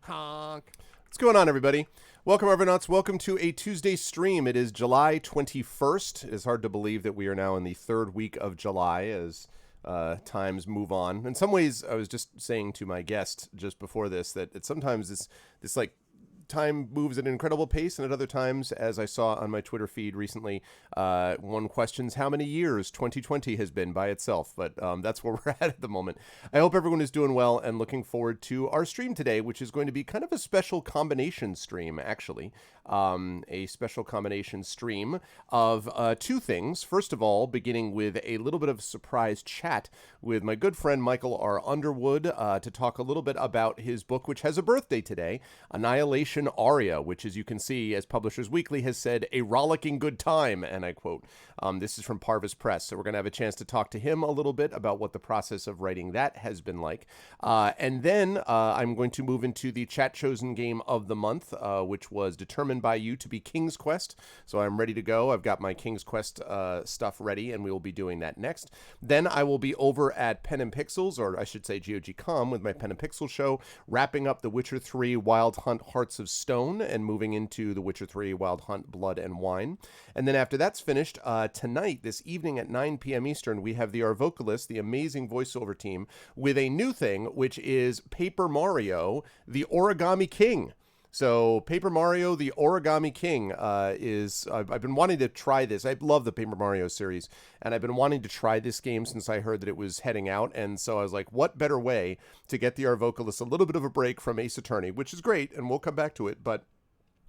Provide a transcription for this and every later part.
Honk. What's going on, everybody? Welcome, Argonauts. Welcome to a Tuesday stream. It is July 21st. It is hard to believe that we are now in the third week of July as times move on. In some ways, I was just saying to my guest just before this that sometimes this like time moves at an incredible pace, and at other times, as I saw on my Twitter feed recently, one questions how many years 2020 has been by itself, but that's where we're at the moment. I hope everyone is doing well and looking forward to our stream today, which is going to be kind of a special combination stream, actually. A special combination stream of two things. First of all, beginning with a little bit of surprise chat with my good friend Michael R. Underwood to talk a little bit about his book, which has a birthday today, Annihilation Aria, which, as you can see, as Publishers Weekly has said, a rollicking good time, and I quote. This is from Parvis Press, so we're going to have a chance to talk to him a little bit about what the process of writing that has been like. And then I'm going to move into the chat-chosen game of the month, which was determined by you to be King's Quest. So I'm ready to go. I've got my King's Quest stuff ready, and we will be doing that next. Then I will be over at Pen and Pixels, or I should say GOG.com, with my Pen and Pixel show, wrapping up The Witcher 3 Wild Hunt Hearts of Stone and moving into The Witcher 3 Wild Hunt Blood and Wine. And then after that's finished, tonight, this evening at 9 p.m. Eastern, we have the Arvocalist, the amazing voiceover team, with a new thing, which is Paper Mario, the Origami King. So Paper Mario, the Origami King I've been wanting to try this. I love the Paper Mario series, and I've been wanting to try this game since I heard that it was heading out. And so I was like, what better way to get the Arvocalist a little bit of a break from Ace Attorney, which is great, and we'll come back to it, but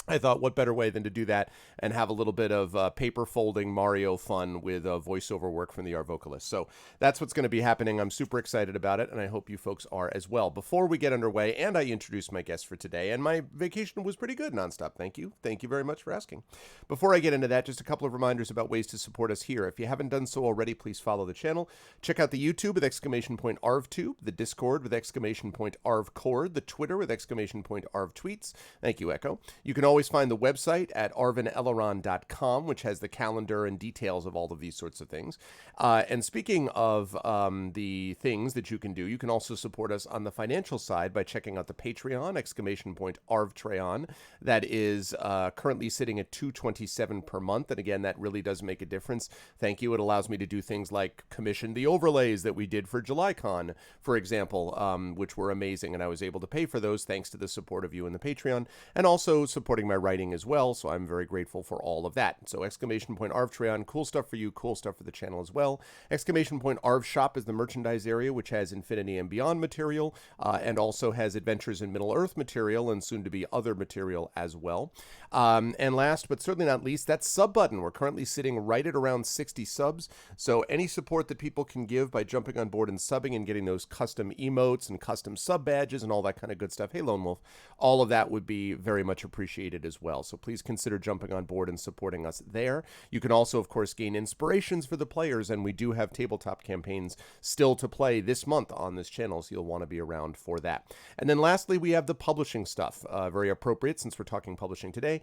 I thought, what better way than to do that and have a little bit of paper folding Mario fun with voiceover work from the Arvocalist. So that's what's going to be happening. I'm super excited about it, and I hope you folks are as well. Before we get underway, and I introduce my guest for today, and my vacation was pretty good nonstop. Thank you. Thank you very much for asking. Before I get into that, just a couple of reminders about ways to support us here. If you haven't done so already, please follow the channel. Check out the YouTube with !ArvTube, the Discord with !ArvCord, the Twitter with !ArvTweets. Thank you, Echo. You can always find the website at arvinelleron.com, which has the calendar and details of all of these sorts of things. And speaking of the things that you can do, you can also support us on the financial side by checking out the Patreon, !ArvTreon. That is currently sitting at $2.27 per month. And again, that really does make a difference. Thank you. It allows me to do things like commission the overlays that we did for JulyCon, for example, which were amazing. And I was able to pay for those thanks to the support of you in the Patreon, and also supporting my writing as well. So I'm very grateful for all of that. So !ArvTreon, cool stuff for you, cool stuff for the channel as well. !ArvShop is the merchandise area, which has Infinity and Beyond material, and also has Adventures in Middle-earth material, and soon to be other material as well. And last but certainly not least, that sub button. We're currently sitting right at around 60 subs. So any support that people can give by jumping on board and subbing and getting those custom emotes and custom sub badges and all that kind of good stuff, hey Lone Wolf, all of that would be very much appreciated as well. So please consider jumping on board and supporting us there. You can also, of course, gain inspirations for the players, and we do have tabletop campaigns still to play this month on this channel, so you'll want to be around for that. And then lastly, we have the publishing stuff, very appropriate since we're talking publishing today.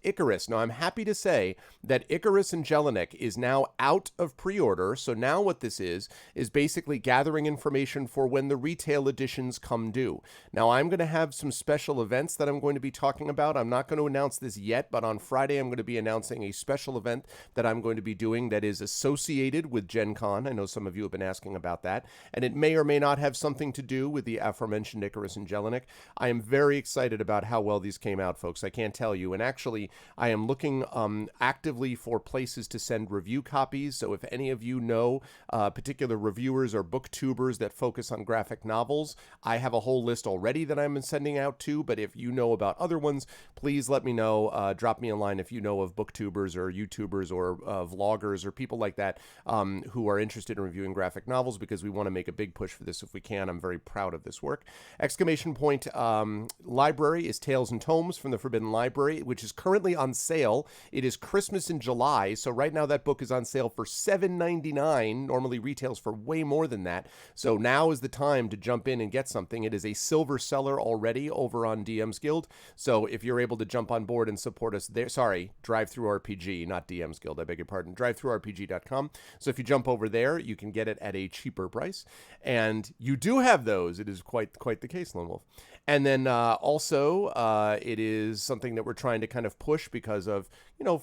Icarus. Now, I'm happy to say that Icarus and Jelinek is now out of pre-order, so now what this is basically gathering information for when the retail editions come due. Now, I'm going to have some special events that I'm going to be talking about. I'm not going to announce this yet, but on Friday I'm going to be announcing a special event that I'm going to be doing that is associated with Gen Con. I know some of you have been asking about that, and it may or may not have something to do with the aforementioned Icarus and Jelinek. I am very excited about how well these came out, folks. I can't tell you. And actually, I am looking actively for places to send review copies. So if any of you know particular reviewers or booktubers that focus on graphic novels, I have a whole list already that I'm sending out to. But if you know about other ones ones, please let me know. Drop me a line if you know of booktubers or YouTubers or vloggers or people like that who are interested in reviewing graphic novels, because we want to make a big push for this if we can. I'm very proud of this work. Exclamation point library is Tales and Tomes from the Forbidden Library, which is currently on sale. It is Christmas in July, so right now that book is on sale for $7.99. Normally retails for way more than that. So now is the time to jump in and get something. It is a silver seller already over on DM's Guild. So if you're able to jump on board and support us there, sorry, Drive-Thru-RPG, not DM's Guild, I beg your pardon, drivethrurpg.com. So if you jump over there, you can get it at a cheaper price. And you do have those. It is quite the case, Lone Wolf. And then also, it is something that we're trying to kind of push because of,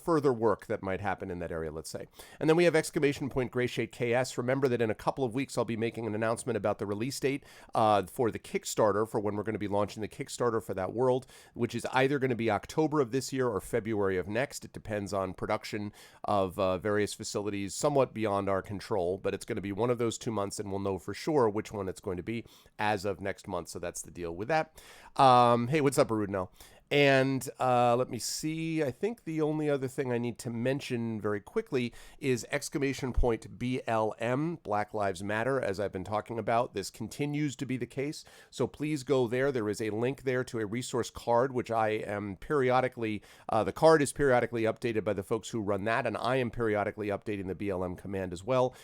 further work that might happen in that area, let's say. And then we have exclamation point Gray Shade KS. Remember that in a couple of weeks, I'll be making an announcement about the release date for the Kickstarter, for when we're going to be launching the Kickstarter for that world, which is either going to be October of this year or February of next. It depends on production of various facilities, somewhat beyond our control, but it's going to be one of those 2 months, and we'll know for sure which one it's going to be as of next month. So that's the deal with that. Hey, what's up, Arudnell? And let me see. I think the only other thing I need to mention very quickly is exclamation point BLM, Black Lives Matter, as I've been talking about. This continues to be the case. So please go there. There is a link there to a resource card, which I am periodically, the card is periodically updated by the folks who run that, and I am periodically updating the BLM command as well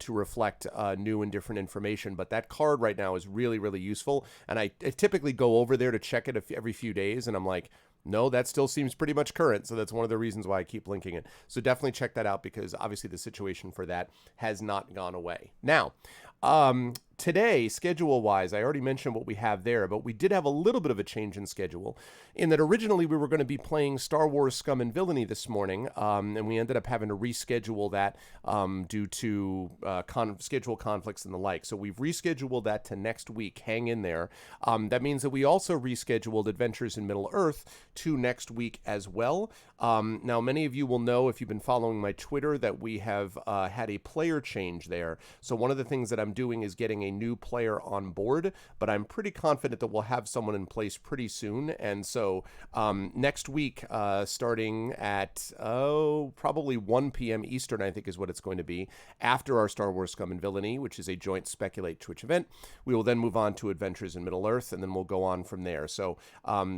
to reflect new and different information. But that card right now is really, really useful. And I typically go over there to check it every few days, and I'm like, no, that still seems pretty much current. So that's one of the reasons why I keep linking it. So definitely check that out, because obviously the situation for that has not gone away. Now, today, schedule-wise, I already mentioned what we have there, but we did have a little bit of a change in schedule, in that originally we were going to be playing Star Wars Scum and Villainy this morning, and we ended up having to reschedule that due to schedule conflicts and the like. So we've rescheduled that to next week. Hang in there. That means that we also rescheduled Adventures in Middle-earth to next week as well. Now, many of you will know, if you've been following my Twitter, that we have had a player change there. So one of the things that I'm doing is getting a new player on board, but I'm pretty confident that we'll have someone in place pretty soon. And so next week, starting at probably 1 p.m. Eastern, I think is what it's going to be, after our Star Wars Scum and Villainy, which is a joint Speculate Twitch event, we will then move on to Adventures in Middle-earth, and then we'll go on from there. So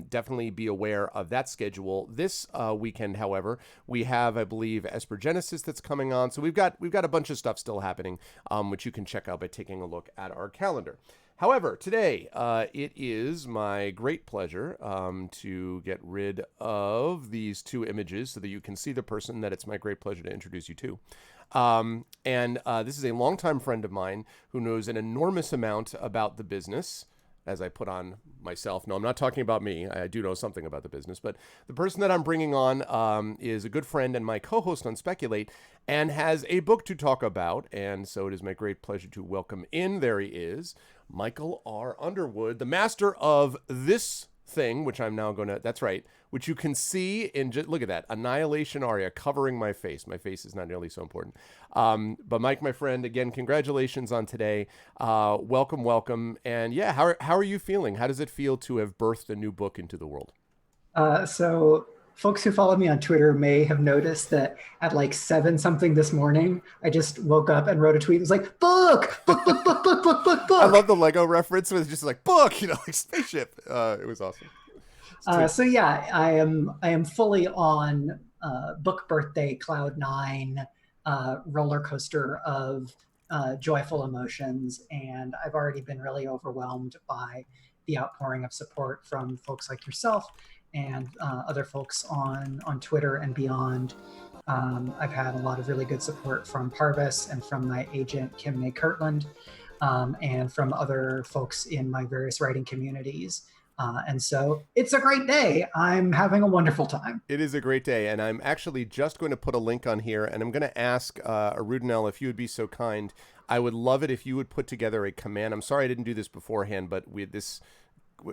definitely be aware of that schedule. This weekend, however, we have, I believe, Esper Genesis that's coming on. So we've got a bunch of stuff still happening, which you can check out by taking a look at our calendar. However, today it is my great pleasure to get rid of these two images so that you can see the person that it's my great pleasure to introduce you to. And this is a longtime friend of mine who knows an enormous amount about the business, as I put on myself. No, I'm not talking about me. I do know something about the business, but the person that I'm bringing on is a good friend and my co-host on Speculate, and has a book to talk about. And so it is my great pleasure to welcome in, there he is, Michael R. Underwood, the master of this thing, which I'm now going to, that's right, which you can see in, look at that, Annihilation Aria covering my face. My face is not nearly so important. But Mike, my friend, again, congratulations on today. Welcome. And yeah, how are you feeling? How does it feel to have birthed a new book into the world? So folks who follow me on Twitter may have noticed that at like 7-something this morning, I just woke up and wrote a tweet. It was like, book. I love the Lego reference. It was just like, book, like spaceship. It was awesome. So yeah, I am fully on book birthday cloud 9 roller coaster of joyful emotions. And I've already been really overwhelmed by the outpouring of support from folks like yourself and other folks on Twitter and beyond. I've had a lot of really good support from Parvis and from my agent, Kim May Kirtland, and from other folks in my various writing communities. And so it's a great day. I'm having a wonderful time. It is a great day. And I'm actually just going to put a link on here, and I'm going to ask Arudnell if you would be so kind. I would love it if you would put together a command. I'm sorry I didn't do this beforehand, but this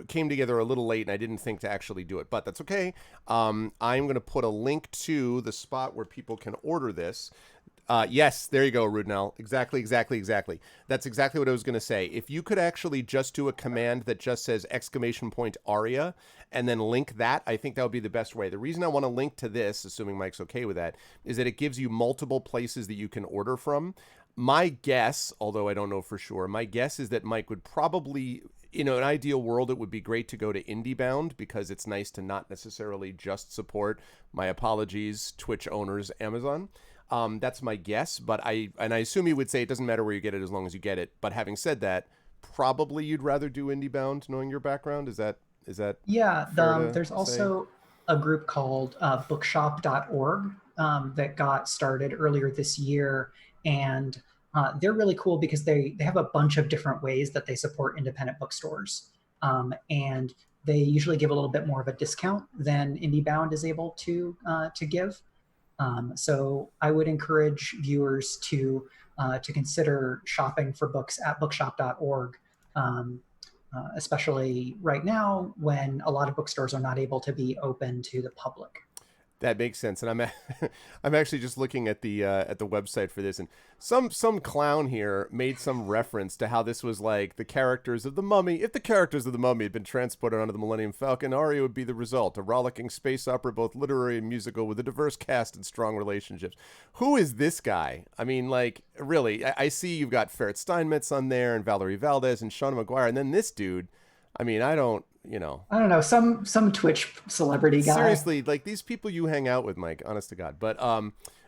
came together a little late and I didn't think to actually do it, but that's okay. I'm going to put a link to the spot where people can order this. Yes, there you go, Rudnell. Exactly. That's exactly what I was going to say. If you could actually just do a command that just says !Aria and then link that, I think that would be the best way. The reason I want to link to this, assuming Mike's okay with that, is that it gives you multiple places that you can order from. My guess, although I don't know for sure, my guess is that Mike would probably, in an ideal world, it would be great to go to IndieBound because it's nice to not necessarily just support, my apologies, Twitch owners, Amazon. That's my guess, but I assume you would say it doesn't matter where you get it as long as you get it. But having said that, probably you'd rather do IndieBound, knowing your background. Is that Yeah, fair to there's say? also a group called bookshop.org that got started earlier this year, and they're really cool because they have a bunch of different ways that they support independent bookstores, and they usually give a little bit more of a discount than IndieBound is able to give. So I would encourage viewers to consider shopping for books at bookshop.org, especially right now when a lot of bookstores are not able to be open to the public. That makes sense, and I'm actually just looking at the website for this, and some clown here made some reference to how this was like the characters of the Mummy. If the characters of the Mummy had been transported onto the Millennium Falcon, Aria would be the result: a rollicking space opera, both literary and musical, with a diverse cast and strong relationships. Who is this guy? I mean, like, really? I see you've got Ferret Steinmetz on there, and Valerie Valdez, and Shauna McGuire, and then this dude. I mean, I don't know, some Twitch celebrity guy. seriously, like these people you hang out with, Mike, honest to God. But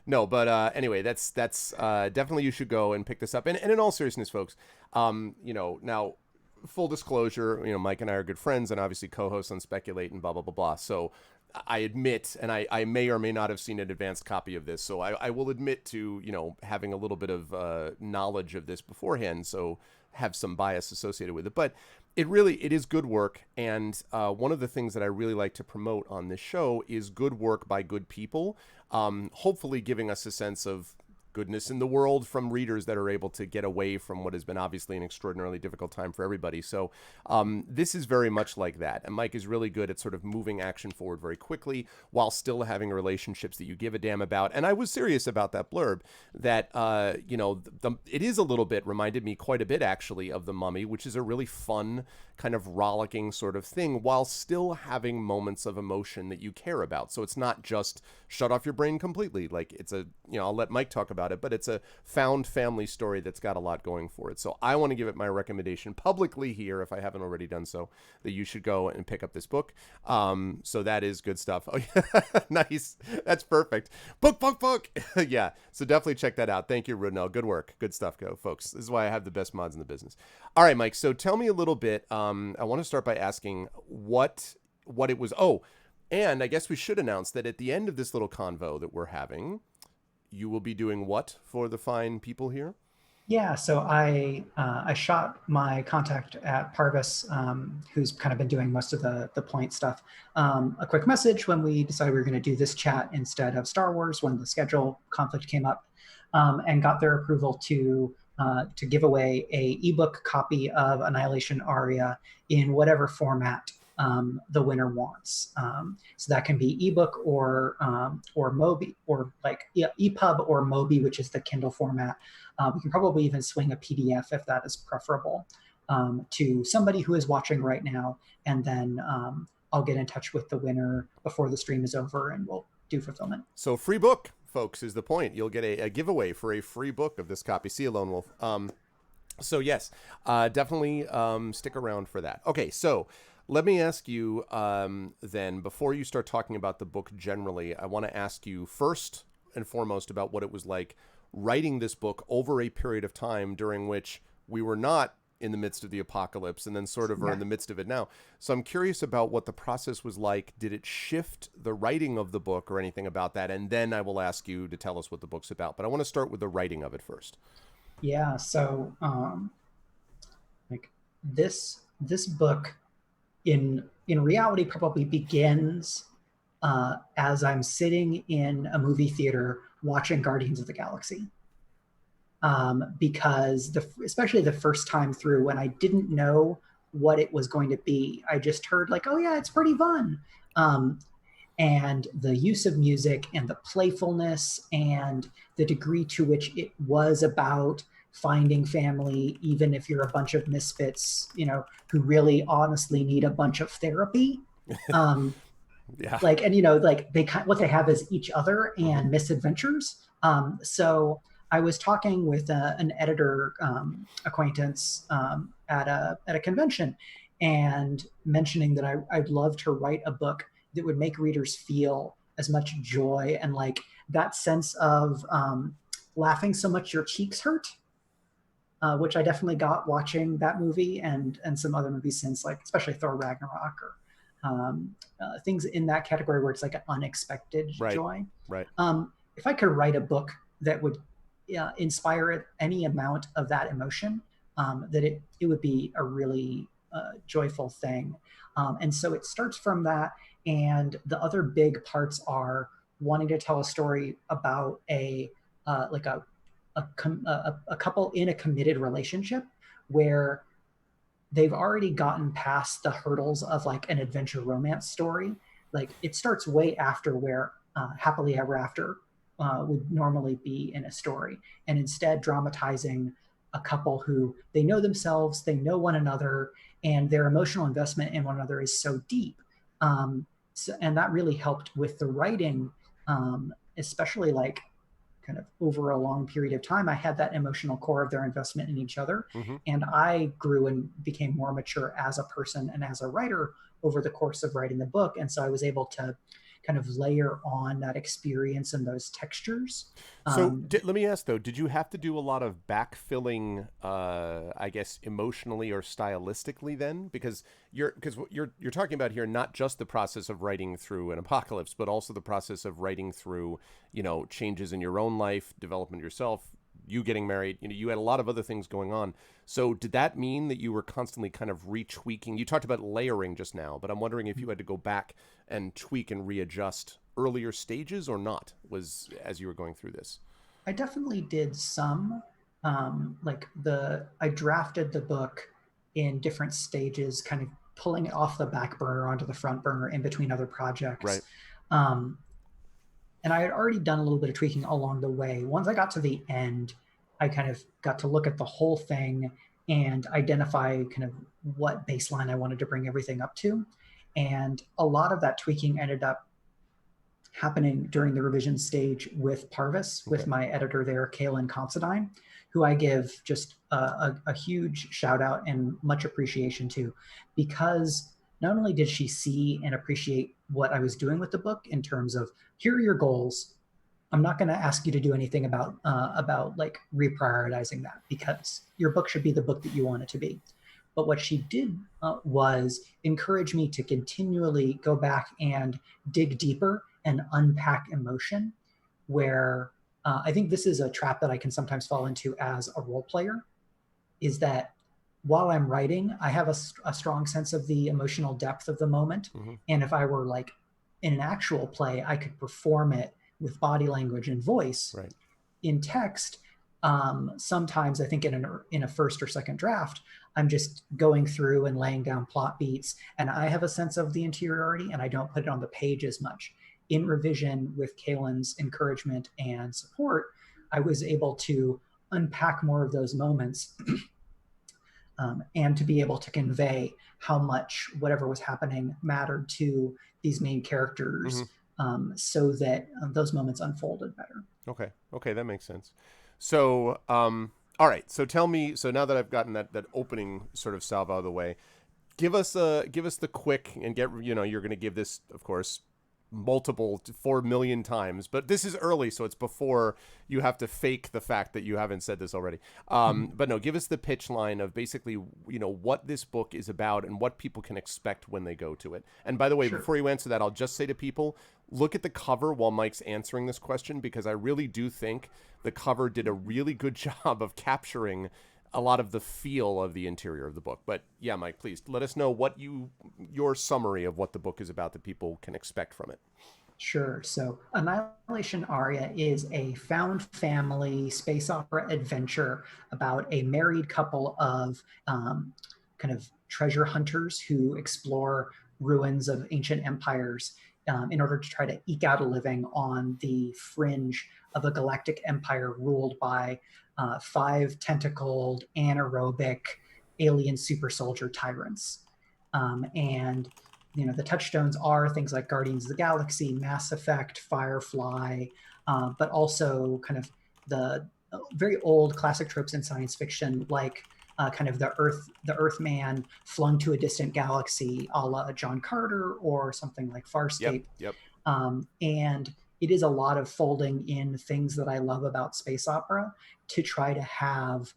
no, but anyway, that's definitely, you should go and pick this up. And in all seriousness, folks, now, full disclosure, Mike and I are good friends and obviously co-hosts on Speculate and blah blah blah blah. So I admit, and I may or may not have seen an advanced copy of this, so I will admit to having a little bit of knowledge of this beforehand, so have some bias associated with it. But it is good work, and one of the things that I really like to promote on this show is good work by good people, hopefully giving us a sense of goodness in the world from readers that are able to get away from what has been obviously an extraordinarily difficult time for everybody. So this is very much like that. And Mike is really good at sort of moving action forward very quickly while still having relationships that you give a damn about. And I was serious about that blurb that, it is a little bit, reminded me quite a bit actually of The Mummy, which is a really fun kind of rollicking sort of thing while still having moments of emotion that you care about. So it's not just shut off your brain completely. Like it's I'll let Mike talk about it, but it's a found family story that's got a lot going for it. So I want to give it my recommendation publicly here, if I haven't already done so, that you should go and pick up this book. So that is good stuff. Oh, yeah. Nice. That's perfect. Book. Yeah. So definitely check that out. Thank you, Rudnell. Good work. Good stuff, folks. This is why I have the best mods in the business. All right, Mike. So tell me a little bit. I want to start by asking what it was. Oh, and I guess we should announce that at the end of this little convo that we're having, you will be doing what for the fine people here? Yeah, so I shot my contact at Parvis, who's kind of been doing most of the point stuff, a quick message when we decided we were going to do this chat instead of Star Wars when the schedule conflict came up, and got their approval to give away a ebook copy of Annihilation Aria in whatever format the winner wants. So that can be ebook or Mobi, or like EPUB or Mobi, which is the Kindle format. We can probably even swing a PDF if that is preferable to somebody who is watching right now, and then I'll get in touch with the winner before the stream is over, and we'll do fulfillment. So free book, folks, is the point. You'll get a giveaway for a free book of this copy. See you, Lone Wolf. So yes, definitely stick around for that. Okay, so let me ask you then, before you start talking about the book generally, I want to ask you first and foremost about what it was like writing this book over a period of time during which we were not in the midst of the apocalypse and then sort of are in the midst of it now. So I'm curious about what the process was like. Did it shift the writing of the book or anything about that? And then I will ask you to tell us what the book's about. But I want to start with the writing of it first. Yeah, so like this book in reality probably begins as I'm sitting in a movie theater watching Guardians of the Galaxy. Because especially the first time through, when I didn't know what it was going to be, I just heard like, oh yeah, it's pretty fun. And the use of music and the playfulness and the degree to which it was about finding family, even if you're a bunch of misfits, who really honestly need a bunch of therapy. Um, Yeah. and what they have is each other and misadventures. So I was talking with an editor acquaintance at a convention, and mentioning that I'd love to write a book that would make readers feel as much joy and like that sense of laughing so much your cheeks hurt, which I definitely got watching that movie and some other movies since, like especially Thor Ragnarok, or things in that category where it's like an unexpected Right. joy. Right. If I could write a book that would inspire any amount of that emotion, that it would be a really joyful thing. And so it starts from that, and the other big parts are wanting to tell a story about like a couple in a committed relationship where they've already gotten past the hurdles of like an adventure romance story. Like it starts way after where happily ever after would normally be in a story, and instead dramatizing a couple who they know themselves, they know one another, and their emotional investment in one another is so deep. And that really helped with the writing, especially like kind of over a long period of time. I had that emotional core of their investment in each other. Mm-hmm. And I grew and became more mature as a person and as a writer over the course of writing the book. And so I was able to kind of layer on that experience and those textures. So let me ask though, did you have to do a lot of backfilling, I guess, emotionally or stylistically then? Because you're talking about here not just the process of writing through an apocalypse, but also the process of writing through, changes in your own life, development yourself, you getting married. You had a lot of other things going on. So did that mean that you were constantly kind of retweaking? You talked about layering just now, but I'm wondering if you had to go back and tweak and readjust earlier stages or not, was as you were going through this. I definitely did some. I drafted the book in different stages, kind of pulling it off the back burner onto the front burner in between other projects. Right. Um, and I had already done a little bit of tweaking along the way. Once I got to the end, I kind of got to look at the whole thing and identify kind of what baseline I wanted to bring everything up to. And a lot of that tweaking ended up happening during the revision stage with Parvis, with my editor there, Kaylin Considine, who I give just a huge shout out and much appreciation to, because not only did she see and appreciate what I was doing with the book in terms of here are your goals. I'm not going to ask you to do anything about like reprioritizing that, because your book should be the book that you want it to be. But what she did was encourage me to continually go back and dig deeper and unpack emotion, where I think this is a trap that I can sometimes fall into as a role player, is that while I'm writing, I have a strong sense of the emotional depth of the moment. Mm-hmm. And if I were like in an actual play, I could perform it with body language and voice. Right. In text, sometimes I think in a first or second draft, I'm just going through and laying down plot beats, and I have a sense of the interiority, and I don't put it on the page as much. In revision, with Kaylin's encouragement and support, I was able to unpack more of those moments, and to be able to convey how much whatever was happening mattered to these main characters, so that those moments unfolded better. Okay, that makes sense. So, all right. So tell me. So now that I've gotten that opening sort of salve out of the way, give us the quick and get you're going to give this, of course, multiple 4 million times, but this is early, so it's before you have to fake the fact that you haven't said this already. But no, give us the pitch line of basically what this book is about and what people can expect when they go to it. And by the way, before you answer that, I'll just say to people, look at the cover while Mike's answering this question, because I really do think the cover did a really good job of capturing a lot of the feel of the interior of the book. But yeah, Mike, please let us know your summary of what the book is about that people can expect from it. Sure. So Annihilation Aria is a found family space opera adventure about a married couple of kind of treasure hunters who explore ruins of ancient empires in order to try to eke out a living on the fringe of a galactic empire ruled by 5 tentacled, anaerobic, alien super soldier tyrants. And the touchstones are things like Guardians of the Galaxy, Mass Effect, Firefly, but also kind of the very old classic tropes in science fiction, like kind of the Earthman flung to a distant galaxy, a la John Carter, or something like Yep. Farscape. Yep. And it is a lot of folding in things that I love about space opera to try to have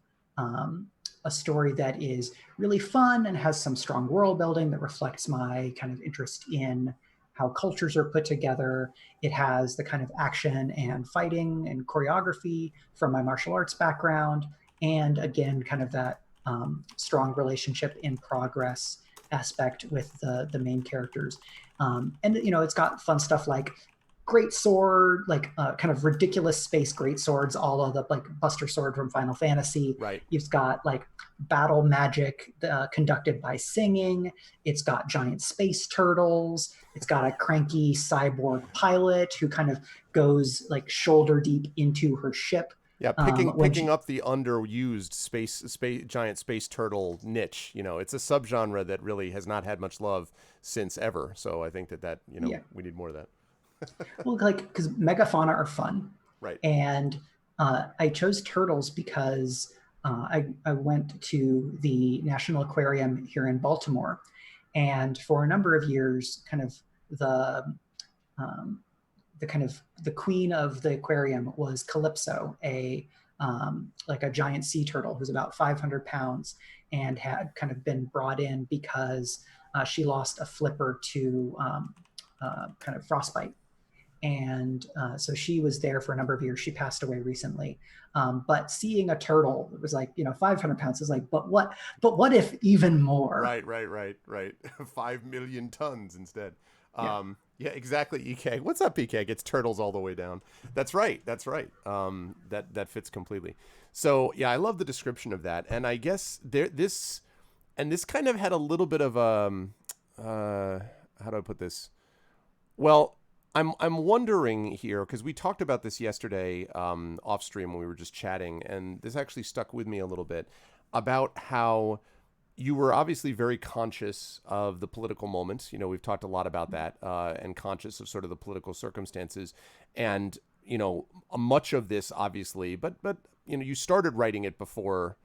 a story that is really fun and has some strong world building that reflects my kind of interest in how cultures are put together. It has the kind of action and fighting and choreography from my martial arts background. And again, kind of that strong relationship in progress aspect with the main characters. And it's got fun stuff like great sword, like kind of ridiculous space great swords, all of the like Buster Sword from Final Fantasy. Right. You've got like battle magic conducted by singing. It's got giant space turtles. It's got a cranky cyborg pilot who kind of goes like shoulder deep into her ship. Yeah, picking up the underused space giant space turtle niche. It's a subgenre that really has not had much love since ever. So I think that Yeah. we need more of that. Well, like because megafauna are fun, Right. and I chose turtles because I went to the National Aquarium here in Baltimore, and for a number of years, kind of the um, the queen of the aquarium was Calypso, like a giant sea turtle who's about 500 pounds and had kind of been brought in because she lost a flipper to kind of frostbite. And so she was there for a number of years. She passed away recently. But seeing a turtle, it was like 500 pounds is like, but what if even more? Right. 5 million tons instead. Yeah. Yeah, exactly. EK, what's up, EK? Gets turtles all the way down. That's right. That fits completely. So yeah, I love the description of that, and I guess this kind of had a little bit of how do I put this? Well, I'm wondering here because we talked about this yesterday off stream when we were just chatting, and this actually stuck with me a little bit about how you were obviously very conscious of the political moment. We've talked a lot about that, and conscious of sort of the political circumstances, and much of this obviously, but you started writing it before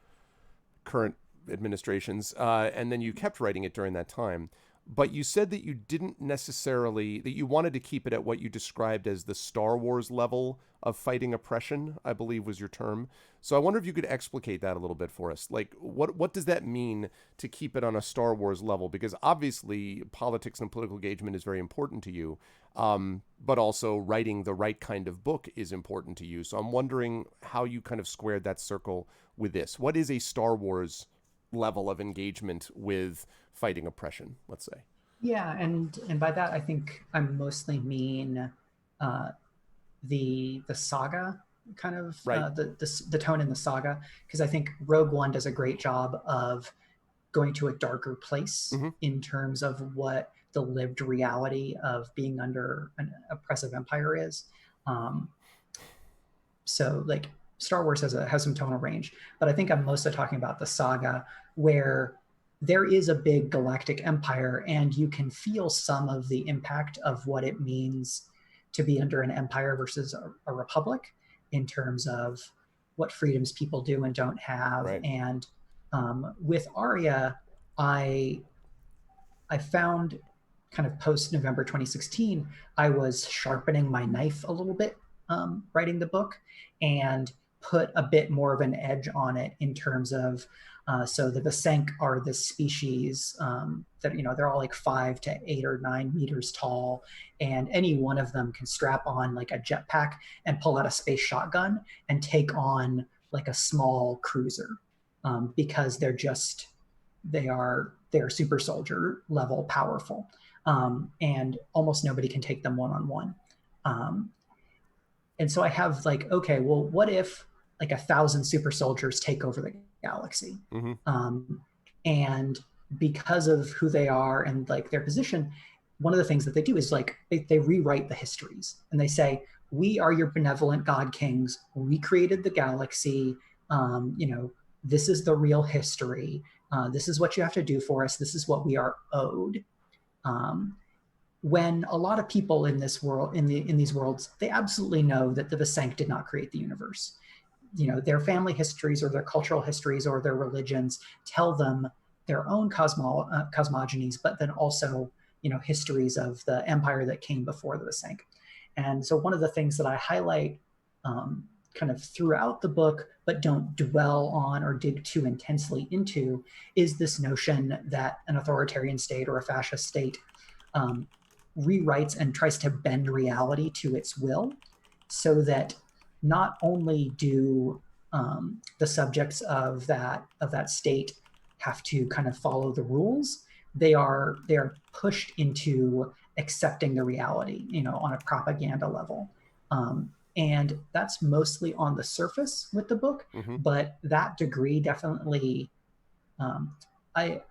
current administrations, and then you kept writing it during that time. But you said that you didn't necessarily, that you wanted to keep it at what you described as the Star Wars level of fighting oppression, I believe was your term. So I wonder if you could explicate that a little bit for us. Like, what does that mean to keep it on a Star Wars level? Because obviously politics and political engagement is very important to you, but also writing the right kind of book is important to you. So I'm wondering how you kind of squared that circle with this. What is a Star Wars level of engagement with fighting oppression, let's say? Yeah, and by that I think I mostly mean the saga kind of Right. the tone in the saga, because I think Rogue One does a great job of going to a darker place Mm-hmm. in terms of what the lived reality of being under an oppressive empire is. Um, so like Star Wars has some tonal range, but I think I'm mostly talking about the saga where there is a big galactic empire and you can feel some of the impact of what it means to be under an empire versus a republic in terms of what freedoms people do and don't have. Right. And with Arya, I found kind of post November 2016, I was sharpening my knife a little bit writing the book and put a bit more of an edge on it in terms of so the Vasenk are this species that they're all like 5 to 8 or 9 meters tall, and any one of them can strap on like a jetpack and pull out a space shotgun and take on like a small cruiser because they're super soldier level powerful, and almost nobody can take them one-on-one. And so I have like, okay, well, what if like 1,000 super soldiers take over the galaxy? Mm-hmm. Um, and because of who they are and like their position, one of the things that they do is like they rewrite the histories, and they say, we are your benevolent god kings, we created the galaxy, you know, this is the real history, this is what you have to do for us, this is what we are owed. When a lot of people in this world, in these worlds, they absolutely know that the Visank did not create the universe. You know, their family histories or their cultural histories or their religions tell them their own cosmogonies, but then also, you know, histories of the empire that came before the Visank. And so one of the things that I highlight kind of throughout the book, but don't dwell on or dig too intensely into, is this notion that an authoritarian state or a fascist state rewrites and tries to bend reality to its will, so that not only do the subjects of that state have to kind of follow the rules, they are pushed into accepting the reality, you know, on a propaganda level. And that's mostly on the surface with the book, but that degree definitely, I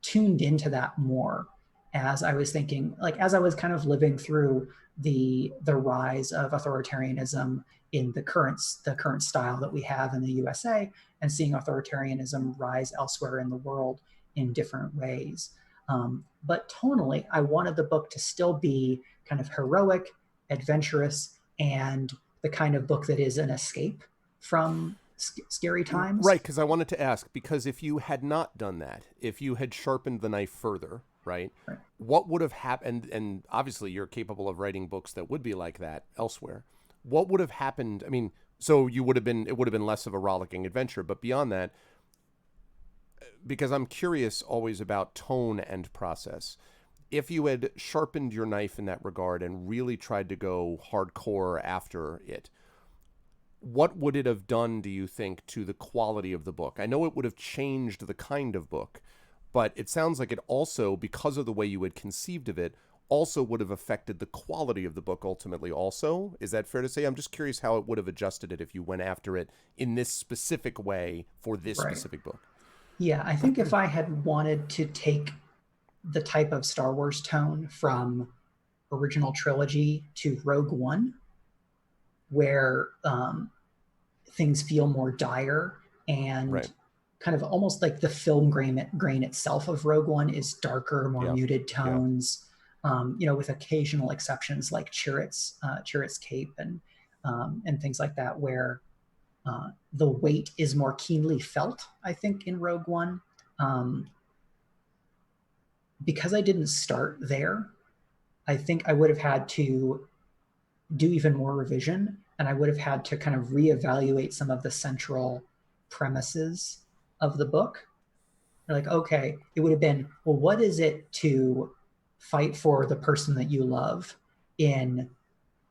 tuned into that more as I was thinking, like as I was kind of living through the rise of authoritarianism in the current style that we have in the USA, and seeing authoritarianism rise elsewhere in the world in different ways. But tonally, I wanted the book to still be kind of heroic, adventurous, and the kind of book that is an escape from scary times. Right, because I wanted to ask, because if you had not done that, if you had sharpened the knife further, right, what would have happened? And obviously you're capable of writing books that would be like that elsewhere. What would have happened? I mean, so it would have been less of a rollicking adventure, but beyond that, because I'm curious always about tone and process. If you had sharpened your knife in that regard and really tried to go hardcore after it, what would it have done, do you think, to the quality of the book? I know it would have changed the kind of book, but it sounds like it also, because of the way you had conceived of it, also would have affected the quality of the book ultimately also. Is that fair to say? I'm just curious how it would have adjusted it if you went after it in this specific way for this specific book. Yeah, I think if I had wanted to take the type of Star Wars tone from original trilogy to Rogue One, where things feel more dire and kind of almost like the film grain itself of Rogue One is darker, more muted tones, you know, with occasional exceptions like Chirrut's cape and things like that, where the weight is more keenly felt, I think, in Rogue One. Because I didn't start there, I think I would have had to do even more revision, and I would have had to kind of reevaluate some of the central premises of the book. Like, okay, it would have been, well, what is it to fight for the person that you love in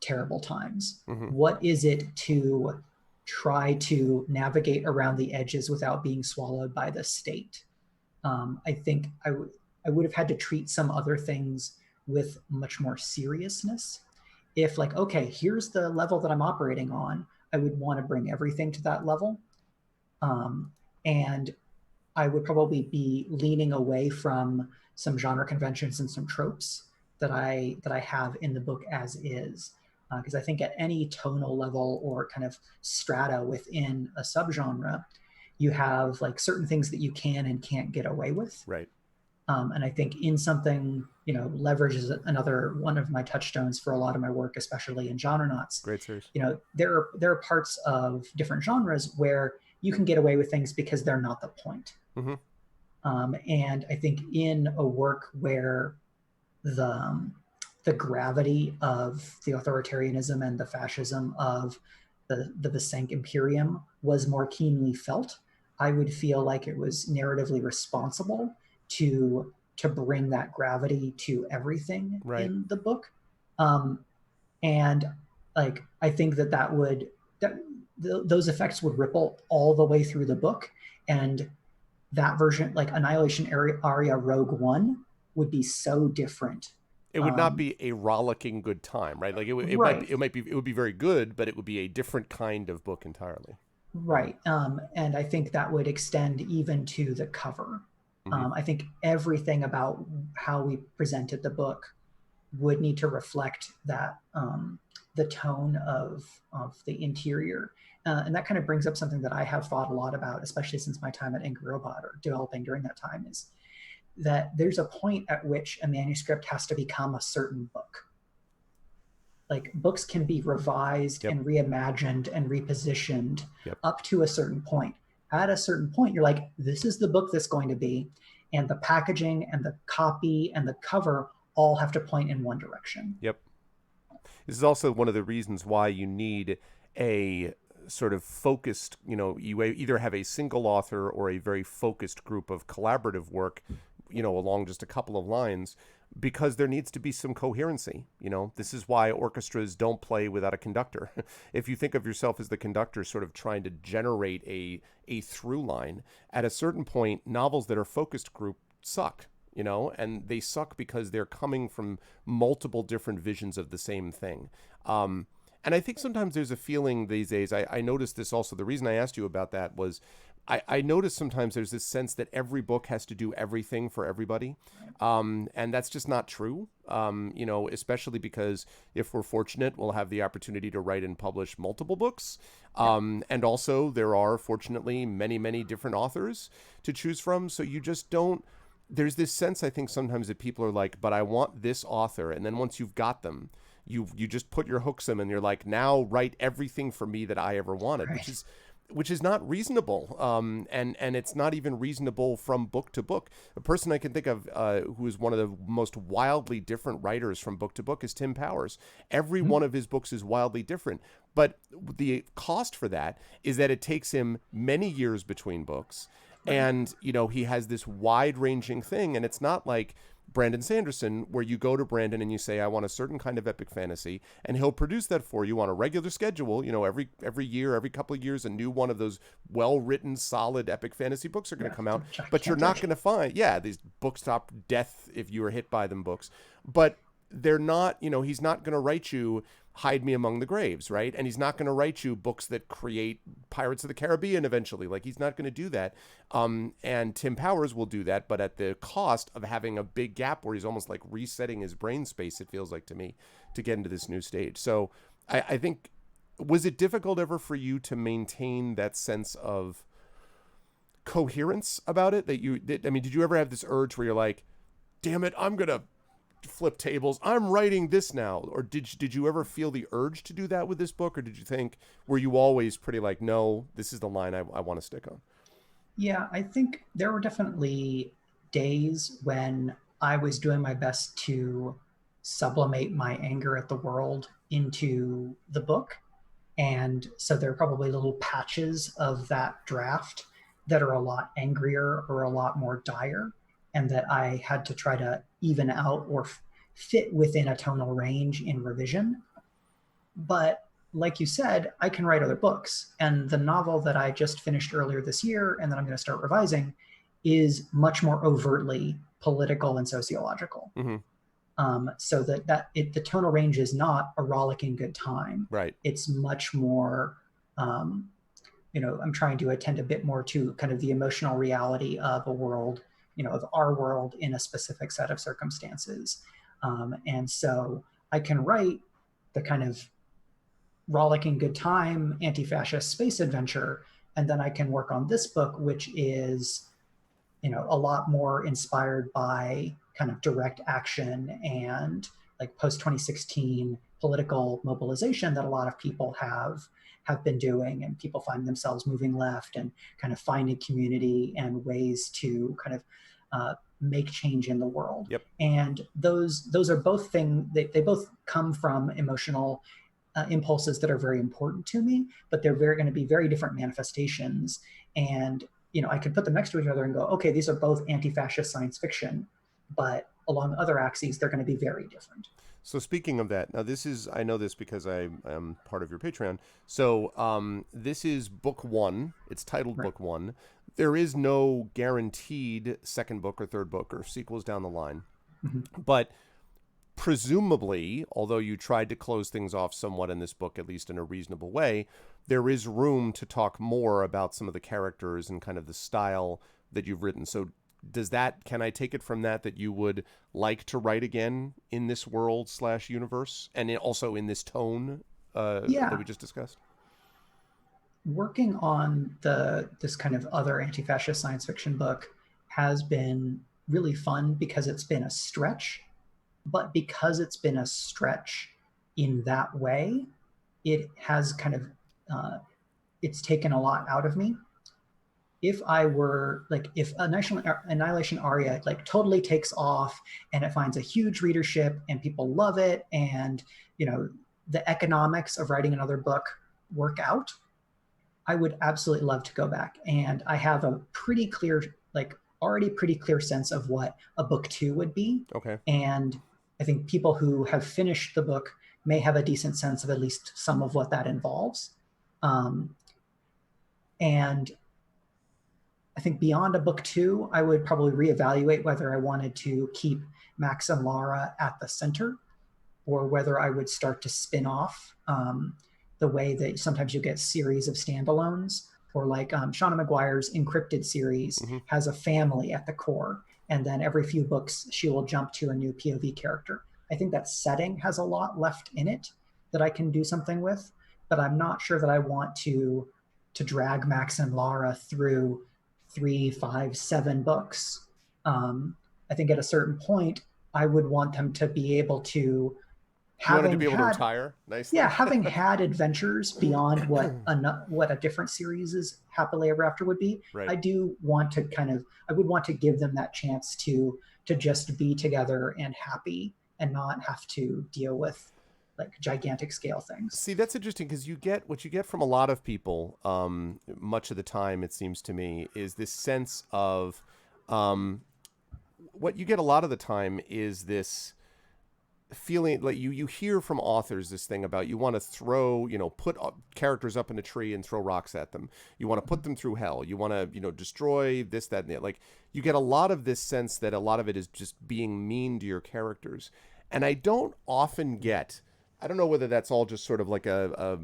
terrible times? What is it to try to navigate around the edges without being swallowed by the state? I think I would have had to treat some other things with much more seriousness. If like, okay, here's the level that I'm operating on, I would want to bring everything to that level. And I would probably be leaning away from some genre conventions and some tropes that I have in the book as is. Because I think at any tonal level or kind of strata within a subgenre, you have like certain things that you can and can't get away with. Right. And I think in something, you know, leverage is another one of my touchstones for a lot of my work, especially in genre knots. Great series. You know, there are parts of different genres where you can get away with things because they're not the point. And I think in a work where the gravity of the authoritarianism and the fascism of the Visank Imperium was more keenly felt, I would feel like it was narratively responsible to bring that gravity to everything in the book. And like, I think those effects would ripple all the way through the book. And that version, like Annihilation Aria Rogue One, would be so different. It would not be a rollicking good time, right? Like it would be very good, but it would be a different kind of book entirely. Right. And I think that would extend even to the cover. I think everything about how we presented the book would need to reflect that the tone of the interior. And that kind of brings up something that I have thought a lot about, especially since my time at Angry Robot or developing during that time, is that there's a point at which a manuscript has to become a certain book. Like books can be revised Yep. and reimagined and repositioned Yep. up to a certain point. At a certain point, you're like, this is the book that's going to be. And the packaging and the copy and the cover all have to point in one direction. Yep. This is also one of the reasons why you need a sort of focused, you either have a single author or a very focused group of collaborative work, along just a couple of lines, because there needs to be some coherency. This is why orchestras don't play without a conductor. If you think of yourself as the conductor sort of trying to generate a through line, at a certain point, novels that are focused group suck. And they suck because they're coming from multiple different visions of the same thing. And I think sometimes there's a feeling these days, I noticed this also, the reason I asked you about that was I noticed sometimes there's this sense that every book has to do everything for everybody. And that's just not true, especially because if we're fortunate, we'll have the opportunity to write and publish multiple books. And also there are, fortunately, many, many different authors to choose from. So you just don't, there's this sense, I think, sometimes that people are like, but I want this author. And then once you've got them, you just put your hooks in and you're like, now write everything for me that I ever wanted, Right. which is not reasonable. And it's not even reasonable from book to book. A person I can think of who is one of the most wildly different writers from book to book is Tim Powers. Every one of his books is wildly different. But the cost for that is that it takes him many years between books. And, he has this wide-ranging thing, and it's not like Brandon Sanderson, where you go to Brandon and you say, I want a certain kind of epic fantasy, and he'll produce that for you on a regular schedule. Every year, every couple of years, a new one of those well-written, solid epic fantasy books are going to come out. But you're not going to find, these book stop death if you were hit by them books. But they're not, he's not going to write you Hide Me Among the Graves, right? And he's not going to write you books that create Pirates of the Caribbean eventually. Like, he's not going to do that. And Tim Powers will do that, but at the cost of having a big gap where he's almost like resetting his brain space, it feels like to me, to get into this new stage. So I think, was it difficult ever for you to maintain that sense of coherence about it? Did you ever have this urge where you're like, damn it, I'm going to flip tables, I'm writing this now? Or did you ever feel the urge to do that with this book? Or did you think, were you always pretty like, no, this is the line I want to stick on? Yeah, I think there were definitely days when I was doing my best to sublimate my anger at the world into the book. And so there are probably little patches of that draft that are a lot angrier or a lot more dire, and that I had to try to even out or fit within a tonal range in revision. But like you said, I can write other books. And the novel that I just finished earlier this year and that I'm going to start revising is much more overtly political and sociological. So the tonal range is not a rollicking good time. Right. It's much more, I'm trying to attend a bit more to kind of the emotional reality of a world, of our world in a specific set of circumstances. And so I can write the kind of rollicking good time anti-fascist space adventure, and then I can work on this book, which is, a lot more inspired by kind of direct action and like post 2016 political mobilization that a lot of people have been doing, and people find themselves moving left and kind of finding community and ways to kind of make change in the world. Yep. And those are both things, they both come from emotional impulses that are very important to me, but they're going to be very different manifestations. And I could put them next to each other and go, okay, these are both anti-fascist science fiction, but along other axes, they're going to be very different. So speaking of that, now I know this because I am part of your Patreon. So this is book one. It's titled Book One. There is no guaranteed second book or third book or sequels down the line. But presumably, although you tried to close things off somewhat in this book, at least in a reasonable way, there is room to talk more about some of the characters and kind of the style that you've written. So can I take it from that you would like to write again in this world / universe, and also in this tone that Yeah, we just discussed? working on this kind of other anti-fascist science fiction book has been really fun because it's been a stretch, but because it's been a stretch in that way, it has kind of it's taken a lot out of me. If I were like, if Annihilation Aria like totally takes off and it finds a huge readership and people love it, and you know the economics of writing another book work out, I would absolutely love to go back. And I have a pretty clear, like already pretty clear sense of what a book 2 would be. Okay. And I think people who have finished the book may have a decent sense of at least some of what that involves. And I think beyond a book 2, I would probably reevaluate whether I wanted to keep Max and Lara at the center, or whether I would start to spin off the way that sometimes you get series of standalones, or like Shauna Maguire's Encrypted series has a family at the core, and then every few books she will jump to a new POV character. I think that setting has a lot left in it that I can do something with, but I'm not sure that I want to drag Max and Lara through 3, 5, 7 books. I think at a certain point, I would want them to be able to, You wanted to having be able to had, retire yeah, nicely. having had adventures beyond what a different series is happily ever after would be. Right. I do want to I would want to give them that chance to just be together and happy, and not have to deal with like gigantic scale things. See, that's interesting, because what you get from a lot of people, much of the time, it seems to me, is this sense of, what you get a lot of the time is this feeling like you hear from authors this thing about, you want to throw, put characters up in a tree and throw rocks at them. You want to put them through hell. You want to, destroy this, that, and that. Like, you get a lot of this sense that a lot of it is just being mean to your characters. And I don't often get, I don't know whether that's all just sort of like a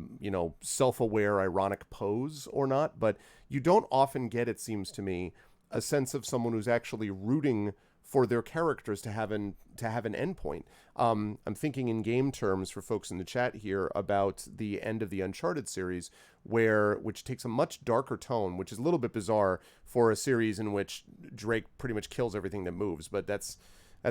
self-aware, ironic pose or not, but you don't often get, it seems to me, a sense of someone who's actually rooting for their characters to have an endpoint. I'm thinking in game terms for folks in the chat here about the end of the Uncharted series, which takes a much darker tone, which is a little bit bizarre for a series in which Drake pretty much kills everything that moves, but that's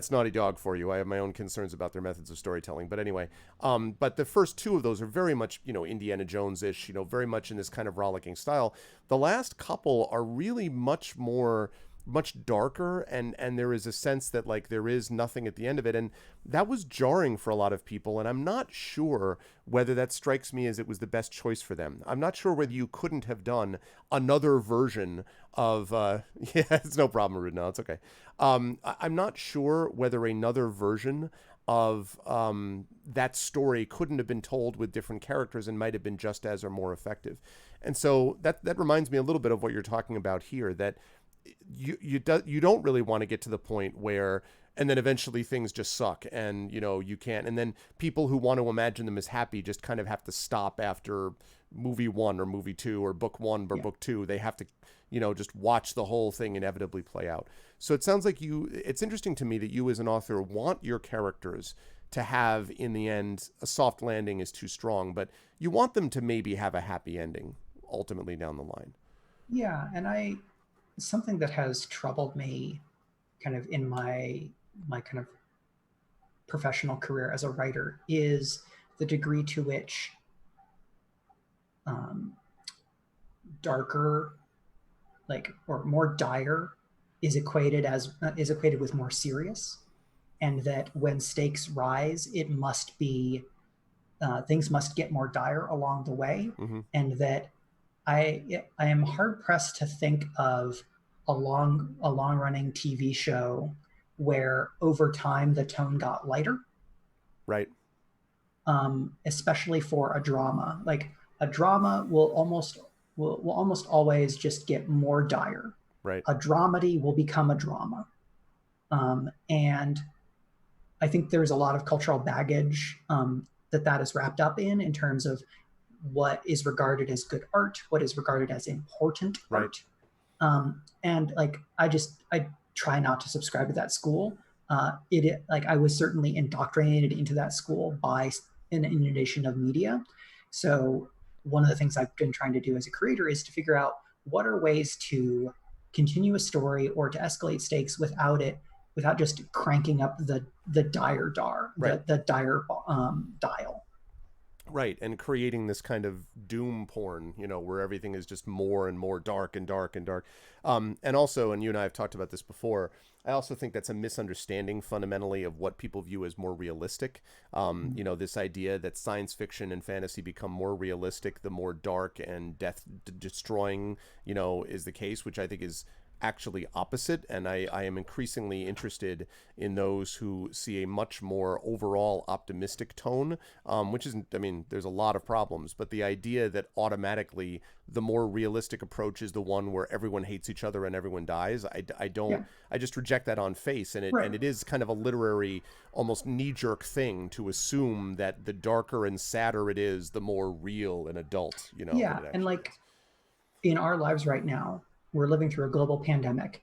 Naughty Dog for you. I have my own concerns about their methods of storytelling. But anyway, but the first 2 of those are very much, Indiana Jones-ish, very much in this kind of rollicking style. The last couple are really much darker, and there is a sense that like there is nothing at the end of it, and that was jarring for a lot of people, and I'm not sure whether that strikes me as it was the best choice for them. I'm not sure whether you couldn't have done another version of yeah, it's no problem, Rude. No, it's okay. I'm not sure whether another version of that story couldn't have been told with different characters and might have been just as or more effective. And so that reminds me a little bit of what you're talking about here, that you don't really want to get to the point where, and then eventually things just suck, and you can't, and then people who want to imagine them as happy just kind of have to stop after movie 1 or movie 2 or book 1 or book 2. They have to just watch the whole thing inevitably play out. So it sounds like it's interesting to me that you as an author want your characters to have, in the end, a soft landing is too strong, but you want them to maybe have a happy ending ultimately down the line. Yeah, and something that has troubled me kind of in my kind of professional career as a writer is the degree to which darker, like, or more dire is equated with more serious, and that when stakes rise, it must be things must get more dire along the way, and that I am hard pressed to think of a long running TV show where over time the tone got lighter. Right. Especially for a drama. Like a drama will almost always just get more dire. Right. A dramedy will become a drama. And I think there's a lot of cultural baggage that is wrapped up in terms of what is regarded as good art, what is regarded as important art. And like, I try not to subscribe to that school. Like I was certainly indoctrinated into that school by an inundation of media. So one of the things I've been trying to do as a creator is to figure out what are ways to continue a story or to escalate stakes without just cranking up the dire dar, Right. the dire dial. Right, and creating this kind of doom porn, where everything is just more and more dark and dark and dark. And also, and you and I have talked about this before, I also think that's a misunderstanding fundamentally of what people view as more realistic. This idea that science fiction and fantasy become more realistic the more dark and death destroying, is the case, which I think is actually opposite. And I am increasingly interested in those who see a much more overall optimistic tone, which isn't, there's a lot of problems, but the idea that automatically the more realistic approach is the one where everyone hates each other and everyone dies, I don't, Yeah. I just reject that on face. And it is kind of a literary, almost knee-jerk thing to assume that the darker and sadder it is, the more real and adult, Yeah, and like in our lives right now, we're living through a global pandemic,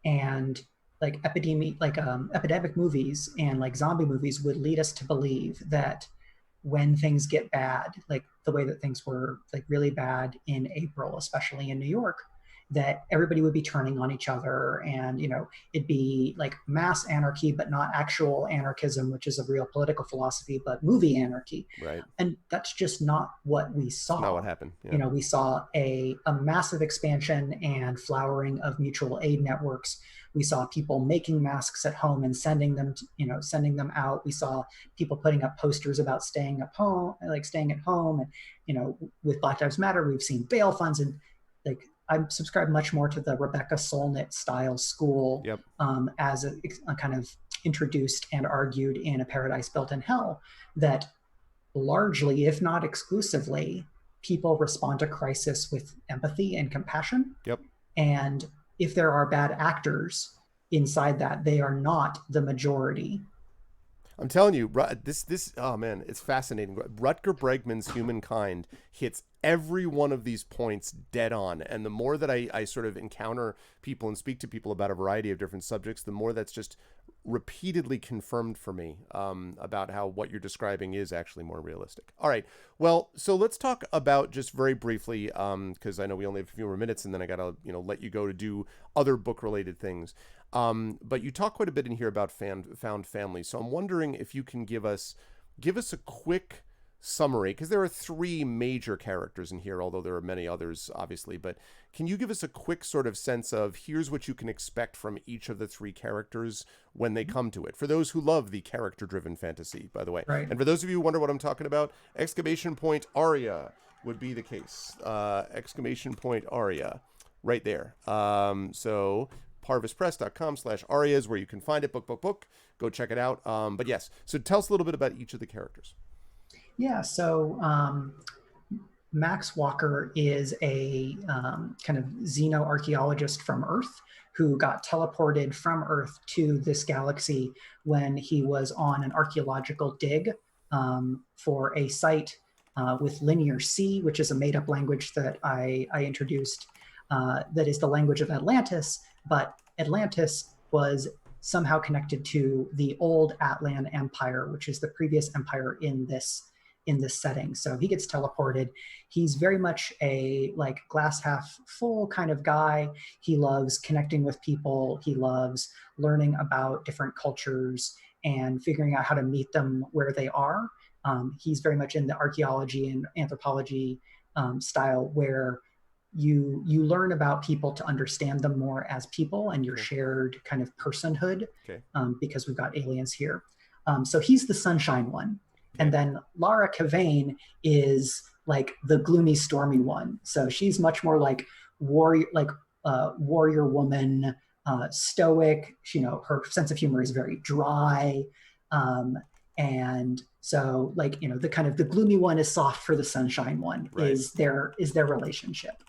and like epidemic movies and like zombie movies would lead us to believe that when things get bad, like the way that things were like really bad in April, especially in New York, that everybody would be turning on each other, and it'd be like mass anarchy, but not actual anarchism, which is a real political philosophy, but movie anarchy. Right. And that's just not what we saw. It's not what happened. Yeah. We saw a massive expansion and flowering of mutual aid networks. We saw people making masks at home and sending them out. We saw people putting up posters about staying at home, and with Black Lives Matter, we've seen bail funds, and like I subscribe much more to the Rebecca Solnit style school. Yep. As a kind of introduced and argued in A Paradise Built in Hell, that largely, if not exclusively, people respond to crisis with empathy and compassion. Yep. And if there are bad actors inside that, they are not the majority. I'm telling you, this oh man, it's fascinating. Rutger Bregman's Humankind hits every one of these points dead on. And the more that I sort of encounter people and speak to people about a variety of different subjects, the more that's just repeatedly confirmed for me about how what you're describing is actually more realistic. All right. Well, so let's talk about just very briefly, because I know we only have a few more minutes and then I got to, let you go to do other book related things. But you talk quite a bit in here about found family. So I'm wondering if you can give us a quick summary, because there are three major characters in here, although there are many others, obviously. But can you give us a quick sort of sense of here's what you can expect from each of the three characters when they come to it? For those who love the character-driven fantasy, by the way. Right. And for those of you who wonder what I'm talking about, exclamation point Aria would be the case. Exclamation point Aria, right there. So parvispress.com/Aria is where you can find it. Book. Go check it out. But yes, so tell us a little bit about each of the characters. Yeah, so Max Walker is a kind of xenoarchaeologist from Earth who got teleported from Earth to this galaxy when he was on an archaeological dig for a site with Linear C, which is a made-up language that I introduced, that is the language of Atlantis, but Atlantis was somehow connected to the old Atlan Empire, which is the previous empire in this setting. So he gets teleported. He's very much a like glass half full kind of guy. He loves connecting with people. He loves learning about different cultures and figuring out how to meet them where they are. He's very much in the archaeology and anthropology style, where you learn about people to understand them more as people and your shared kind of personhood, because we've got aliens here. So he's the sunshine one. And then Lara Kavane is like the gloomy, stormy one. So she's much more like warrior woman, stoic. Her sense of humor is very dry. And so the kind of the gloomy one is soft for the sunshine one. Right. is their relationship.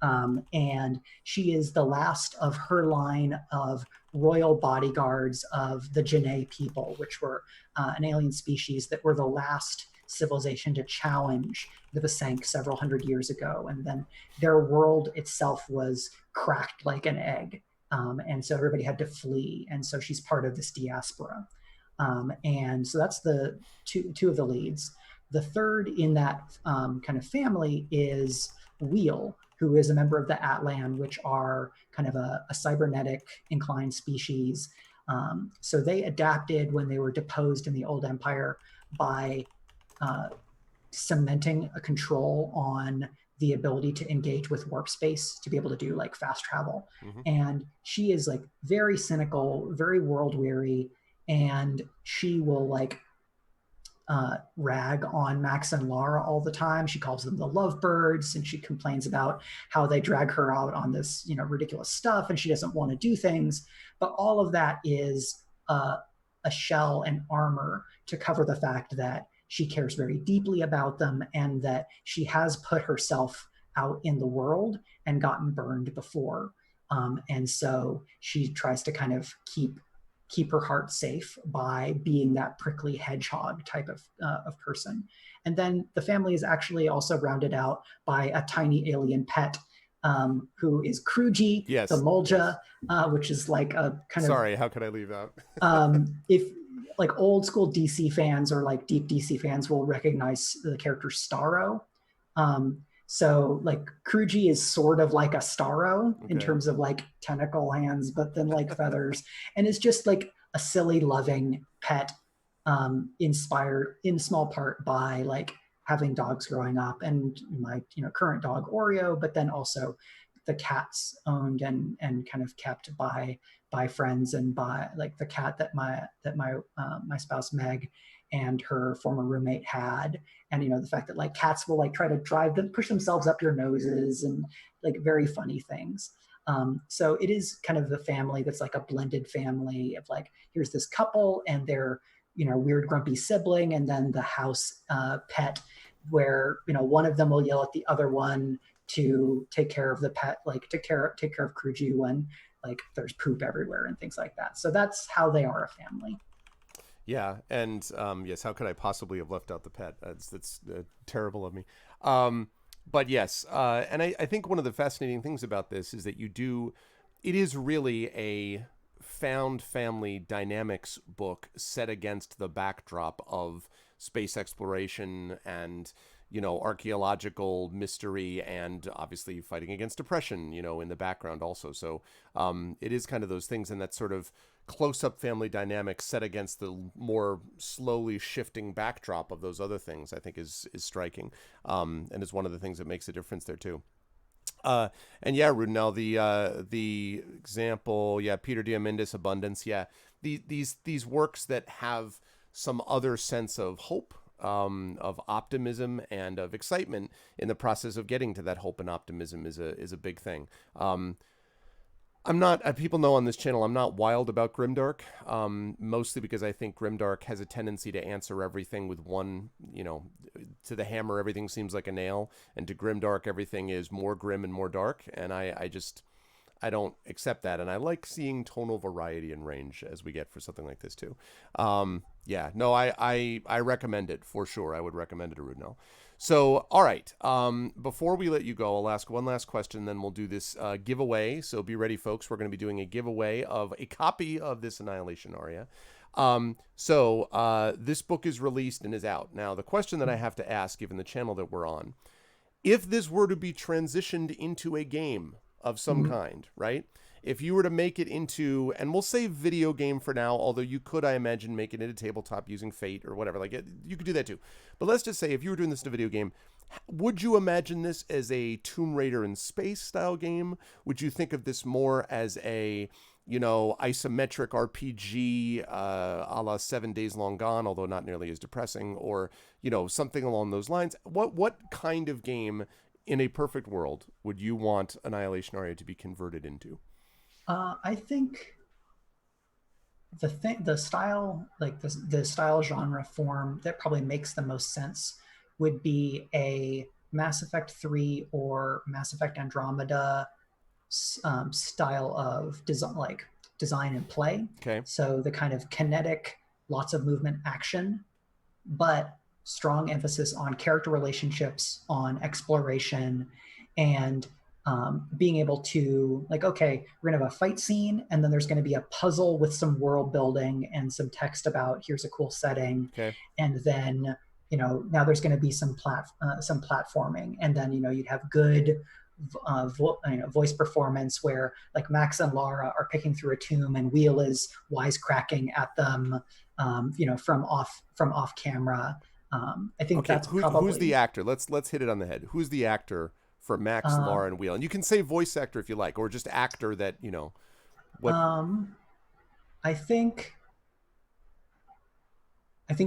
And she is the last of her line of royal bodyguards of the Janae people, which were an alien species that were the last civilization to challenge the Vasank several hundred years ago. And then their world itself was cracked like an egg. and so everybody had to flee, and so she's part of this diaspora. And so that's the two of the leads. The third in that kind of family is Wheel, who is a member of the Atlan, which are kind of a cybernetic inclined species. So they adapted when they were deposed in the Old Empire by cementing a control on the ability to engage with warp space to be able to do like fast travel. Mm-hmm. And she is like very cynical, very world weary, and she will like rag on Max and Lara all the time. She calls them the lovebirds, and she complains about how they drag her out on this, you know, ridiculous stuff, and she doesn't want to do things. But all of that is a shell and armor to cover the fact that she cares very deeply about them, and that she has put herself out in the world and gotten burned before. And so she tries to kind of keep her heart safe by being that prickly hedgehog type of person. And then the family is actually also rounded out by a tiny alien pet who is Crooge, yes, the Mulja, yes. Which is like a kind of... Sorry, how could I leave out? If like old school DC fans or like deep DC fans will recognize the character Starro. So like Crooge is sort of like a Starro in terms of like tentacle hands, but then like feathers, and it's just like a silly, loving pet, inspired in small part by like having dogs growing up, and my current dog Oreo, but then also the cats owned and kind of kept by friends, and by like the cat that my spouse Meg and her former roommate had. And the fact that like cats will like try to push themselves up your noses, and like very funny things. So it is kind of the family that's like a blended family of like, here's this couple and their weird grumpy sibling, and then the house pet, where one of them will yell at the other one to take care of the pet, like take care of Crooge when like there's poop everywhere and things like that. So that's how they are a family. Yeah, and yes, how could I possibly have left out the pet? That's terrible of me. But yes, and I think one of the fascinating things about this is that it is really a found family dynamics book set against the backdrop of space exploration and archaeological mystery, and obviously fighting against depression, in the background also. So it is kind of those things, and that sort of close-up family dynamic set against the more slowly shifting backdrop of those other things, I think is striking, and is one of the things that makes a difference there too. And yeah, Rudnell, the example, Peter Diamandis, Abundance, these works that have some other sense of hope, of optimism and of excitement in the process of getting to that hope and optimism is a big thing. I'm not, people know on this channel, I'm not wild about Grimdark, mostly because I think Grimdark has a tendency to answer everything with one, to the hammer, everything seems like a nail, and to Grimdark, everything is more grim and more dark. And I don't accept that. And I like seeing tonal variety and range as we get for something like this too. I recommend it for sure. I would recommend it to Rudnell. So, all right. Before we let you go, I'll ask one last question, then we'll do this giveaway. So be ready, folks. We're going to be doing a giveaway of a copy of this Annihilation Aria. This book is released and is out. Now, the question that I have to ask, given the channel that we're on, if this were to be transitioned into a game of some kind, right? If you were to make it into, and we'll say video game for now, although you could, I imagine, make it into tabletop using Fate or whatever. Like, you could do that too. But let's just say if you were doing this in a video game, would you imagine this as a Tomb Raider in space style game? Would you think of this more as a, isometric RPG a la 7 Days Long Gone, although not nearly as depressing, or, something along those lines? What kind of game in a perfect world would you want Annihilation Aria to be converted into? I think the style, like the style genre form that probably makes the most sense would be a Mass Effect 3 or Mass Effect Andromeda style of design and play. Okay. So the kind of kinetic, lots of movement action, but strong emphasis on character relationships, on exploration, and being able to like, okay, we're gonna have a fight scene, and then there's going to be a puzzle with some world building and some text about here's a cool setting, Okay. and then now there's going to be some platforming, and then you'd have good voice performance where like Max and Lara are picking through a tomb and Wheel is wisecracking at them, from off camera. I think Okay. that's Who's the probably. actor? Let's hit it on the head. Who's the actor for Max, Uh, Laura, and Wheel? And you can say voice actor if you like, or just actor that what. um, I think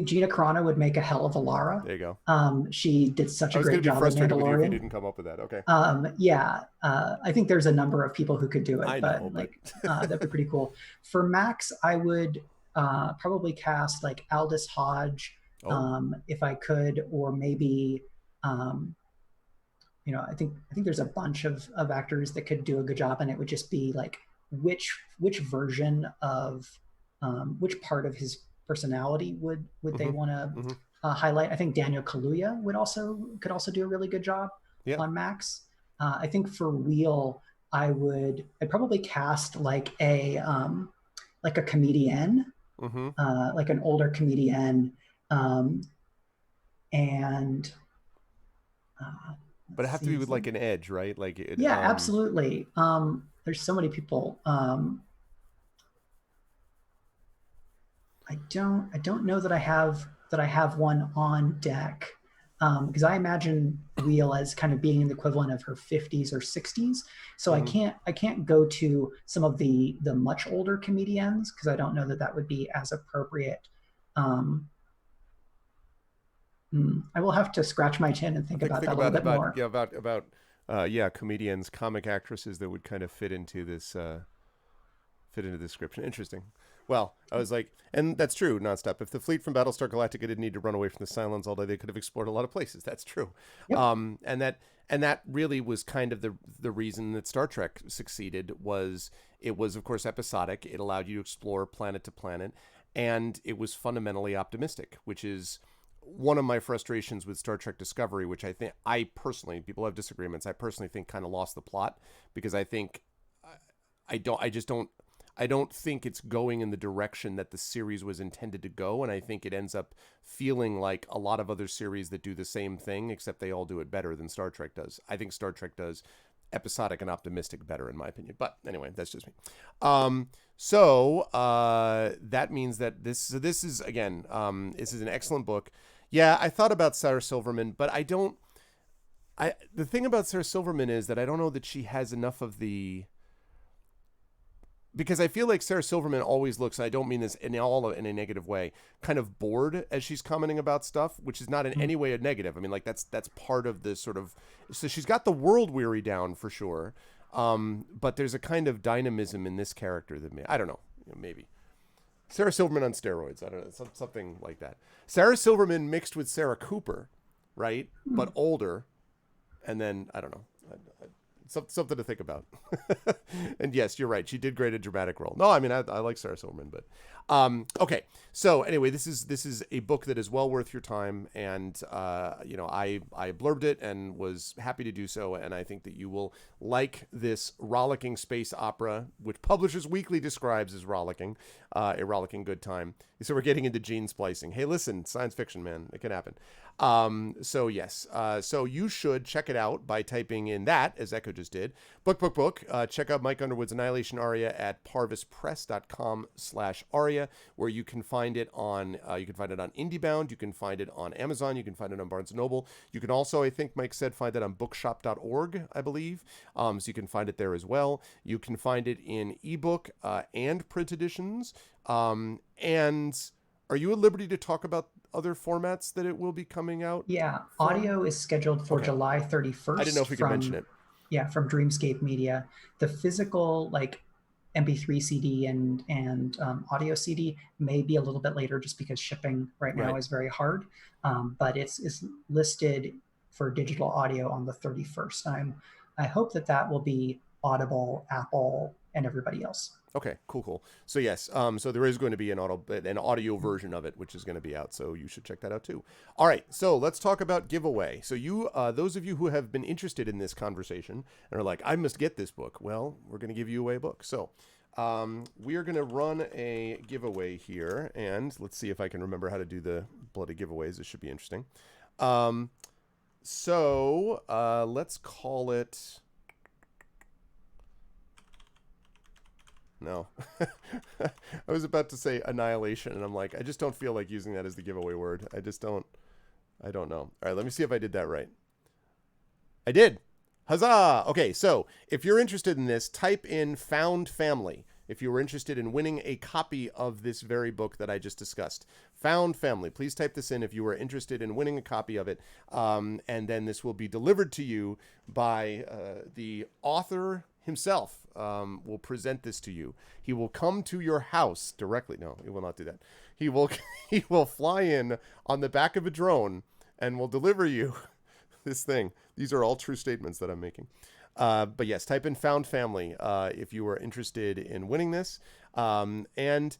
Gina Carano would make a hell of a Lara. There you go. She did such I a was going great to be job in frustrated with you if you Mandalorian. didn't come up with that. Okay. Yeah, I think there's a number of people who could do it, I but know, but like that'd be pretty cool. For Max, I would probably cast like Aldous Hodge, oh, if I could, or maybe um, I think there's a bunch of actors that could do a good job, and it would just be like which version of which part of his personality would they mm-hmm, want to mm-hmm. highlight. I think Daniel Kaluuya could also do a really good job Yeah. on Max. I think for Wheel, I'd probably cast like a comedian, Mm-hmm. like an older comedian, um, and But it let's have to be see. with like an edge, right? Like it. Yeah, absolutely. There's so many people. I don't know that I have one on deck, because I imagine Wheel as kind of being the equivalent of her 50s or 60s. So I Mm-hmm. can't go to some of the much older comedians because I don't know that would be as appropriate. Um, I will have to scratch my chin and think about Think that a little bit about more. yeah about yeah, comedians, comic actresses that would kind of fit into this description. Interesting. Well, I was like, and that's true, nonstop. If the fleet from Battlestar Galactica didn't need to run away from the Cylons all day, they could have explored a lot of places. That's true. Yep. And that really was kind of the reason that Star Trek succeeded was it was of course episodic. It allowed you to explore planet to planet, and it was fundamentally optimistic, which is one of my frustrations with Star Trek Discovery, which I personally, people have disagreements. I personally think kind of lost the plot because I think I don't think it's going in the direction that the series was intended to go, and I think it ends up feeling like a lot of other series that do the same thing, except they all do it better than Star Trek does. I think Star Trek does episodic and optimistic better, in my opinion. But anyway, that's just me. That means that this is again, this is an excellent book. Yeah, I thought about Sarah Silverman, but I don't. The thing about Sarah Silverman is that I don't know that she has enough of the, because I feel like Sarah Silverman always looks, I don't mean this in a negative way, kind of bored as she's commenting about stuff, which is not in any way a negative. I mean, like that's part of the sort of, so she's got the world weary down for sure. But there's a kind of dynamism in this character that I don't know, maybe. Sarah Silverman on steroids. I don't know, something like that. Sarah Silverman mixed with Sarah Cooper, right? But older, and then I don't know. Something to think about. And yes, you're right. She did great a dramatic role. No, I mean I like Sarah Silverman, but okay. So anyway, this is a book that is well worth your time, and I blurbed it and was happy to do so, and I think that you will like this rollicking space opera, which Publishers Weekly describes as rollicking, a rollicking good time. So we're getting into gene splicing. Hey, listen, science fiction, man, it can happen. So yes, so you should check it out by typing in that, as Echo just did, book. Check out Mike Underwood's Annihilation Aria at parvispress.com/aria, where you can find it on IndieBound, you can find it on Amazon, you can find it on Barnes & Noble. You can also, I think Mike said, find it on bookshop.org, I believe. So you can find it there as well. You can find it in ebook and print editions. And are you at liberty to talk about other formats that it will be coming out Yeah, from? audio is scheduled for Okay. July I didn't know 31st if we could mention it. from Dreamscape Media. The physical like MP3 CD and audio CD may be a little bit later just because shipping right now Right. is very hard. But it's listed for digital audio on the 31st. I hope that will be Audible, Apple, and everybody else. Okay, cool. So yes, so there is going to be an audio version of it, which is going to be out. So you should check that out too. All right, so let's talk about giveaway. So you, those of you who have been interested in this conversation and are like, I must get this book. Well, we're going to give you away a book. So we are going to run a giveaway here, and let's see if I can remember how to do the bloody giveaways. This should be interesting. So let's call it. No. I was about to say Annihilation, and I'm like, I just don't feel like using that as the giveaway word. I don't know. All right, let me see if I did that right. I did. Huzzah! Okay, so if you're interested in this, type in Found Family. If you were interested in winning a copy of this very book that I just discussed. Found Family. Please type this in if you are interested in winning a copy of it. And then this will be delivered to you by the author himself. Will present this to you. He will come to your house directly. No, he will not do that. He will fly in on the back of a drone and will deliver you this thing. These are all true statements that I'm making. But yes, type in Found Family if you are interested in winning this. And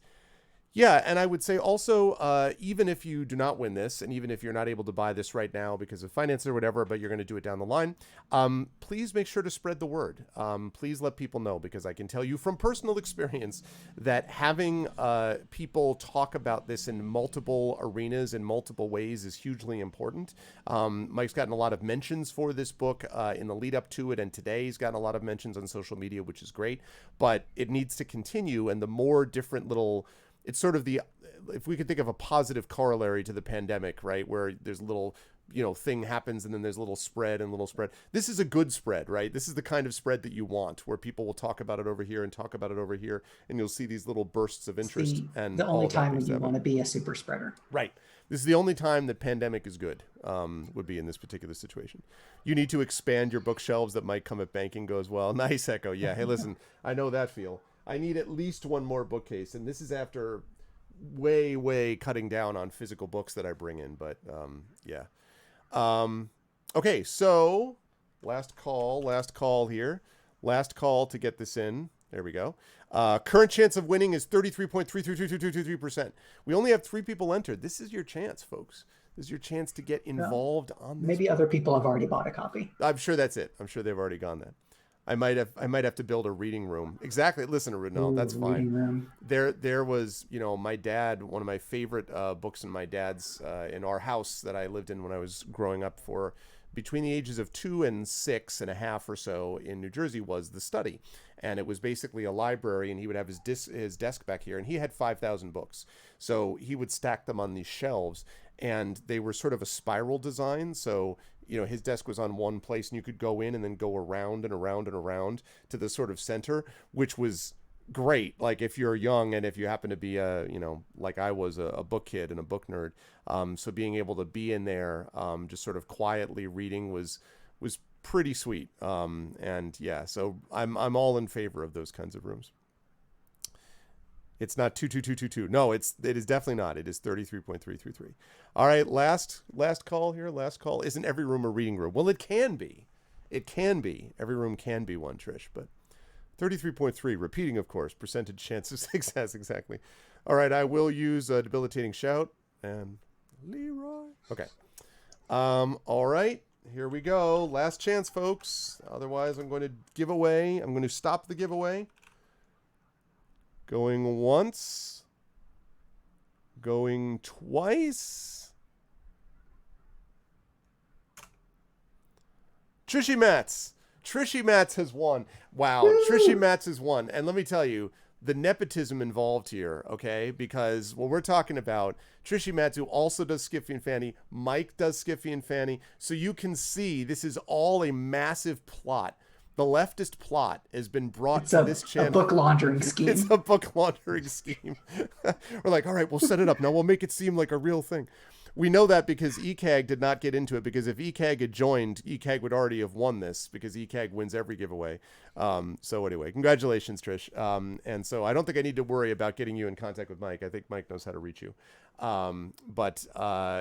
yeah, and I would say also, even if you do not win this, and even if you're not able to buy this right now because of finances or whatever, but you're going to do it down the line, please make sure to spread the word. Please let people know, because I can tell you from personal experience that having people talk about this in multiple arenas in multiple ways is hugely important. Mike's gotten a lot of mentions for this book in the lead up to it, and today he's gotten a lot of mentions on social media, which is great, but it needs to continue, and the more different little... It's sort of if we could think of a positive corollary to the pandemic, right? Where there's a little, thing happens and then there's a little spread and little spread. This is a good spread, right? This is the kind of spread that you want, where people will talk about it over here and talk about it over here, and you'll see these little bursts of interest. And the only time when you want to be a super spreader. Right. This is the only time that pandemic is good, would be in this particular situation. You need to expand your bookshelves. That might come at banking goes well. Nice, Echo. Yeah. Hey, listen, I know that feel. I need at least one more bookcase, and this is after way cutting down on physical books that I bring in, but yeah. Okay, so last call here. Last call to get this in. There we go. Current chance of winning is 33.33333%. We only have 3 people entered. This is your chance, folks. This is your chance to get involved on this. Maybe other people have already bought a copy. I'm sure that's it. I'm sure they've already gone that. I might have to build a reading room. Exactly. Listen, no, that's fine. There was, my dad, one of my favorite books in my dad's in our house that I lived in when I was growing up for between the ages of 2 and 6.5 or so in New Jersey was The Study. And it was basically a library, and he would have his desk back here, and he had 5,000 books. So he would stack them on these shelves, and they were sort of a spiral design. So his desk was on one place, and you could go in and then go around and around and around to the sort of center, which was great. Like if you're young and if you happen to be like I was a book kid and a book nerd. So being able to be in there, just sort of quietly reading was pretty sweet. And yeah, so I'm all in favor of those kinds of rooms. It's not 22222. No, it is definitely not. It is 33.333. All right, last call here. Last call. Isn't every room a reading room? Well, it can be. It can be. Every room can be one, Trish, but 33.3, repeating, of course, percentage chance of success, exactly. All right, I will use a debilitating shout and Leroy. Okay. All right, here we go. Last chance, folks. Otherwise, I'm going to stop the giveaway. Going once. Going twice. Trishy Matz has won. Wow. Woo! Trishy Matz has won. And let me tell you, the nepotism involved here, okay? Because when we're talking about Trishy Matz, who also does Skiffy and Fanny, Mike does Skiffy and Fanny. So you can see this is all a massive plot. The leftist plot has been brought to this channel. It's a book laundering scheme. It's a book laundering scheme. We're like, all right, we'll set it up. Now we'll make it seem like a real thing. We know that because ECAG did not get into it, because if ECAG had joined, ECAG would already have won this, because ECAG wins every giveaway. So anyway, congratulations, Trish. And so I don't think I need to worry about getting you in contact with Mike. I think Mike knows how to reach you. But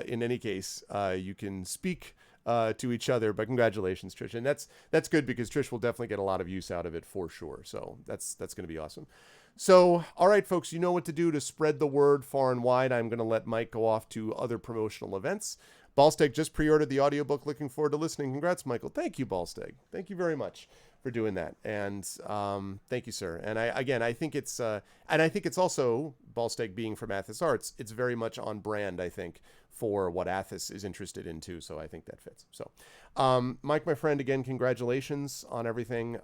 in any case, you can speak to each other, but congratulations, Trish. And that's good, because Trish will definitely get a lot of use out of it for sure. So that's going to be awesome. So, all right, folks, you know what to do to spread the word far and wide. I'm going to let Mike go off to other promotional events. Ballsteg just pre-ordered the audiobook. Looking forward to listening. Congrats, Michael. Thank you, Ballsteg. Thank you very much for doing that. And thank you, sir. And I think it's also, Ballsteg being from Athos Arts, it's very much on brand, I think, for what Athos is interested in too. So I think that fits. So, Mike, my friend, again, congratulations on everything.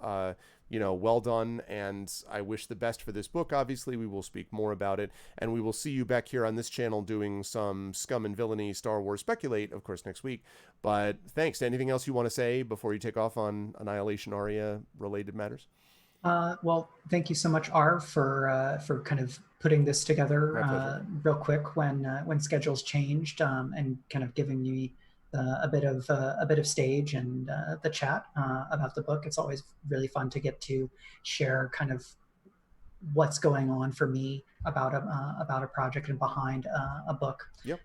Well done. And I wish the best for this book. Obviously, we will speak more about it, and we will see you back here on this channel doing some Scum and Villainy Star Wars Speculate, of course, next week. But thanks. Anything else you want to say before you take off on Annihilation Aria related matters? Well, thank you so much, R, for kind of putting this together real quick when schedules changed, and kind of giving me a bit of stage and the chat about the book. It's always really fun to get to share kind of what's going on for me about a project and behind a book. Yep.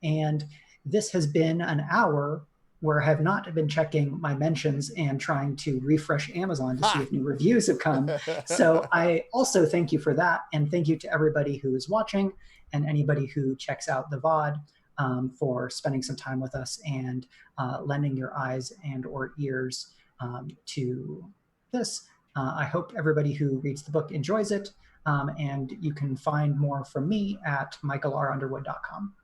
And this has been an hour where I have not been checking my mentions and trying to refresh Amazon to see if new reviews have come. So I also thank you for that. And thank you to everybody who is watching and anybody who checks out the VOD for spending some time with us and lending your eyes and or ears to this. I hope everybody who reads the book enjoys it. And you can find more from me at michaelrunderwood.com.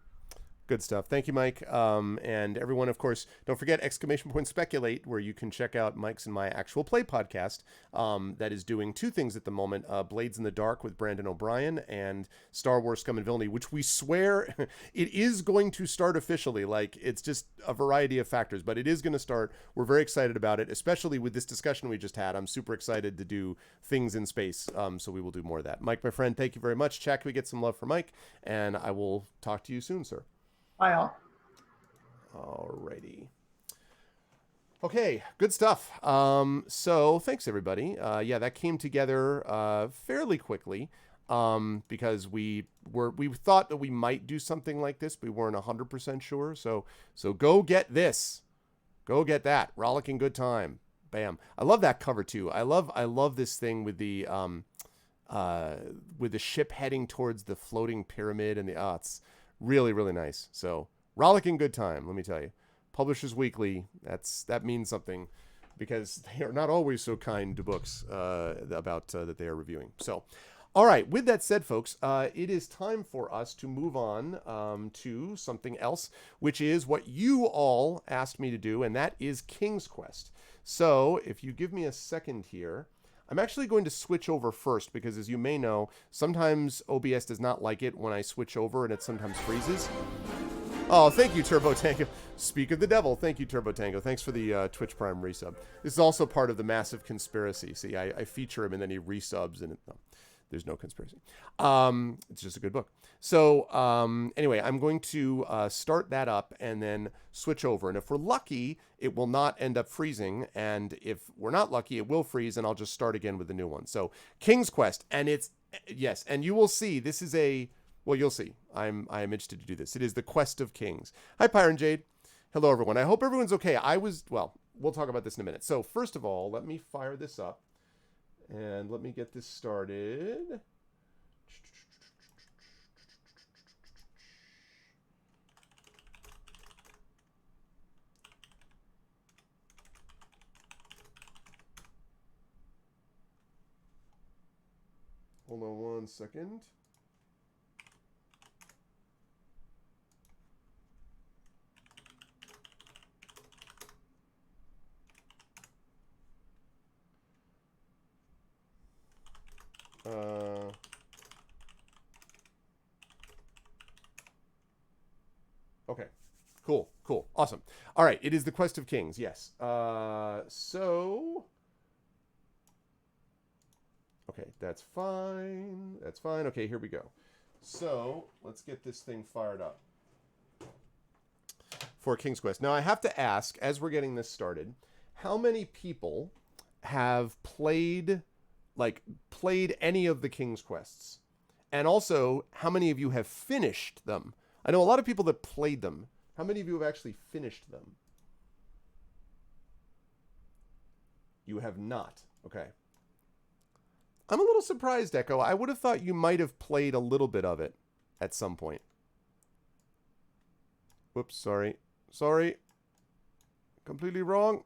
Good stuff. Thank you, Mike. And everyone, of course, don't forget !Speculate, where you can check out Mike's and my actual play podcast that is doing two things at the moment, Blades in the Dark with Brandon O'Brien and Star Wars Scum and Villainy, which we swear it is going to start officially. Like, it's just a variety of factors, but it is going to start. We're very excited about it, especially with this discussion we just had. I'm super excited to do things in space, so we will do more of that. Mike, my friend, thank you very much. Chat, can we get some love for Mike? And I will talk to you soon, sir. Bye, all. Alrighty. Okay, good stuff. So thanks, everybody. Yeah, that came together fairly quickly because we thought that we might do something like this. We weren't 100% sure. So go get this. Go get that. Rollicking Good Time. Bam. I love that cover too. I love this thing with the ship heading towards the floating pyramid and it's really, really nice. So, Rollicking Good Time, let me tell you. Publishers Weekly, that means something because they are not always so kind to books about that they are reviewing. So, all right, with that said, folks, it is time for us to move on to something else, which is what you all asked me to do, and that is King's Quest. So, if you give me a second here, I'm actually going to switch over first because, as you may know, sometimes OBS does not like it when I switch over and it sometimes freezes. Oh, thank you, Turbo Tango. Speak of the devil. Thank you, Turbo Tango. Thanks for the Twitch Prime resub. This is also part of the massive conspiracy. See, I feature him and then he resubs and there's no conspiracy. It's just a good book. So anyway, I'm going to start that up and then switch over. And if we're lucky, it will not end up freezing. And if we're not lucky, it will freeze and I'll just start again with the new one. So King's Quest. And yes, and you will see this is well, you'll see. I'm interested to do this. It is the Quest of Kings. Hi, Pyron Jade. Hello, everyone. I hope everyone's okay. We'll talk about this in a minute. So first of all, let me fire this up. And let me get this started. Hold on one second. Okay. Cool. Awesome. All right. It is the Quest of Kings. Yes. So. Okay. That's fine. Okay. Here we go. So let's get this thing fired up for King's Quest. Now I have to ask, as we're getting this started, how many people have played any of the King's Quests? And also, how many of you have finished them? I know a lot of people that played them. How many of you have actually finished them? You have not. Okay. I'm a little surprised, Echo. I would have thought you might have played a little bit of it at some point. Whoops, sorry. Sorry. Completely wrong.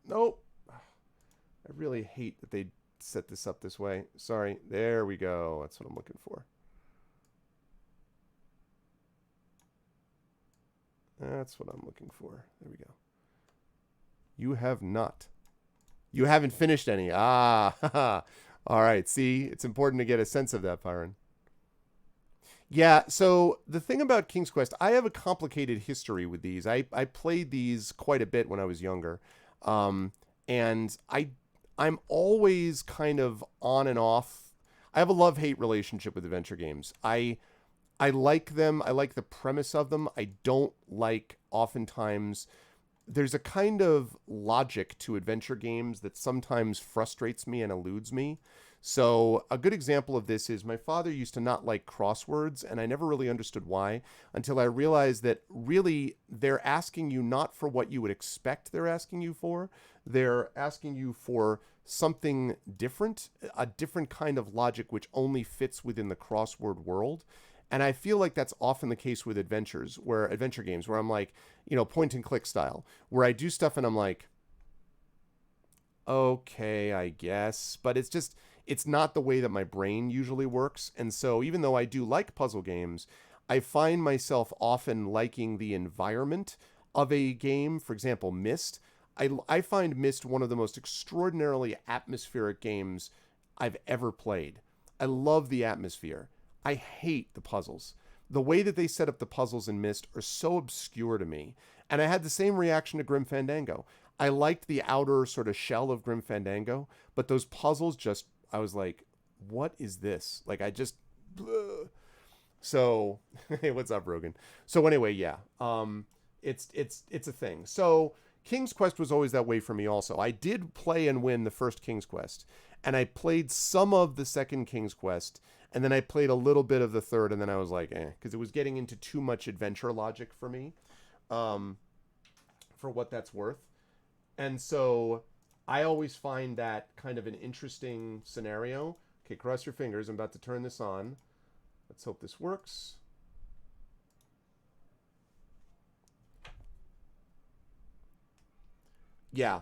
Nope. I really hate that they set this up this way. Sorry. There we go. That's what I'm looking for. That's what I'm looking for. There we go. You have not. You haven't finished any. Ah, all right. See, it's important to get a sense of that, Byron. Yeah, so the thing about King's Quest, I have a complicated history with these. I played these quite a bit when I was younger. Um, and I'm always kind of on and off. I have a love-hate relationship with adventure games. I like them. I like the premise of them. I don't like oftentimes there's a kind of logic to adventure games that sometimes frustrates me and eludes me. So, a good example of this is my father used to not like crosswords, and I never really understood why until I realized that really they're asking you not for what you would expect they're asking you for. They're asking you for something different, a different kind of logic which only fits within the crossword world. And I feel like that's often the case with adventure games, where I'm like, point and click style, where I do stuff and I'm like, okay, I guess. But it's not the way that my brain usually works. And so even though I do like puzzle games, I find myself often liking the environment of a game. For example, Myst. I find Myst one of the most extraordinarily atmospheric games I've ever played. I love the atmosphere. I hate the puzzles. The way that they set up the puzzles in Myst are so obscure to me. And I had the same reaction to Grim Fandango. I liked the outer sort of shell of Grim Fandango, but those puzzles just, I was like, what is this? Like, I just, bleh. So, hey, what's up, Rogan? So anyway, yeah, it's a thing. So King's Quest was always that way for me also. I did play and win the first King's Quest, and I played some of the second King's Quest, and then I played a little bit of the third, and then I was like, because it was getting into too much adventure logic for me, for what that's worth. And so I always find that kind of an interesting scenario. Okay, cross your fingers. I'm about to turn this on. Let's hope this works. Yeah,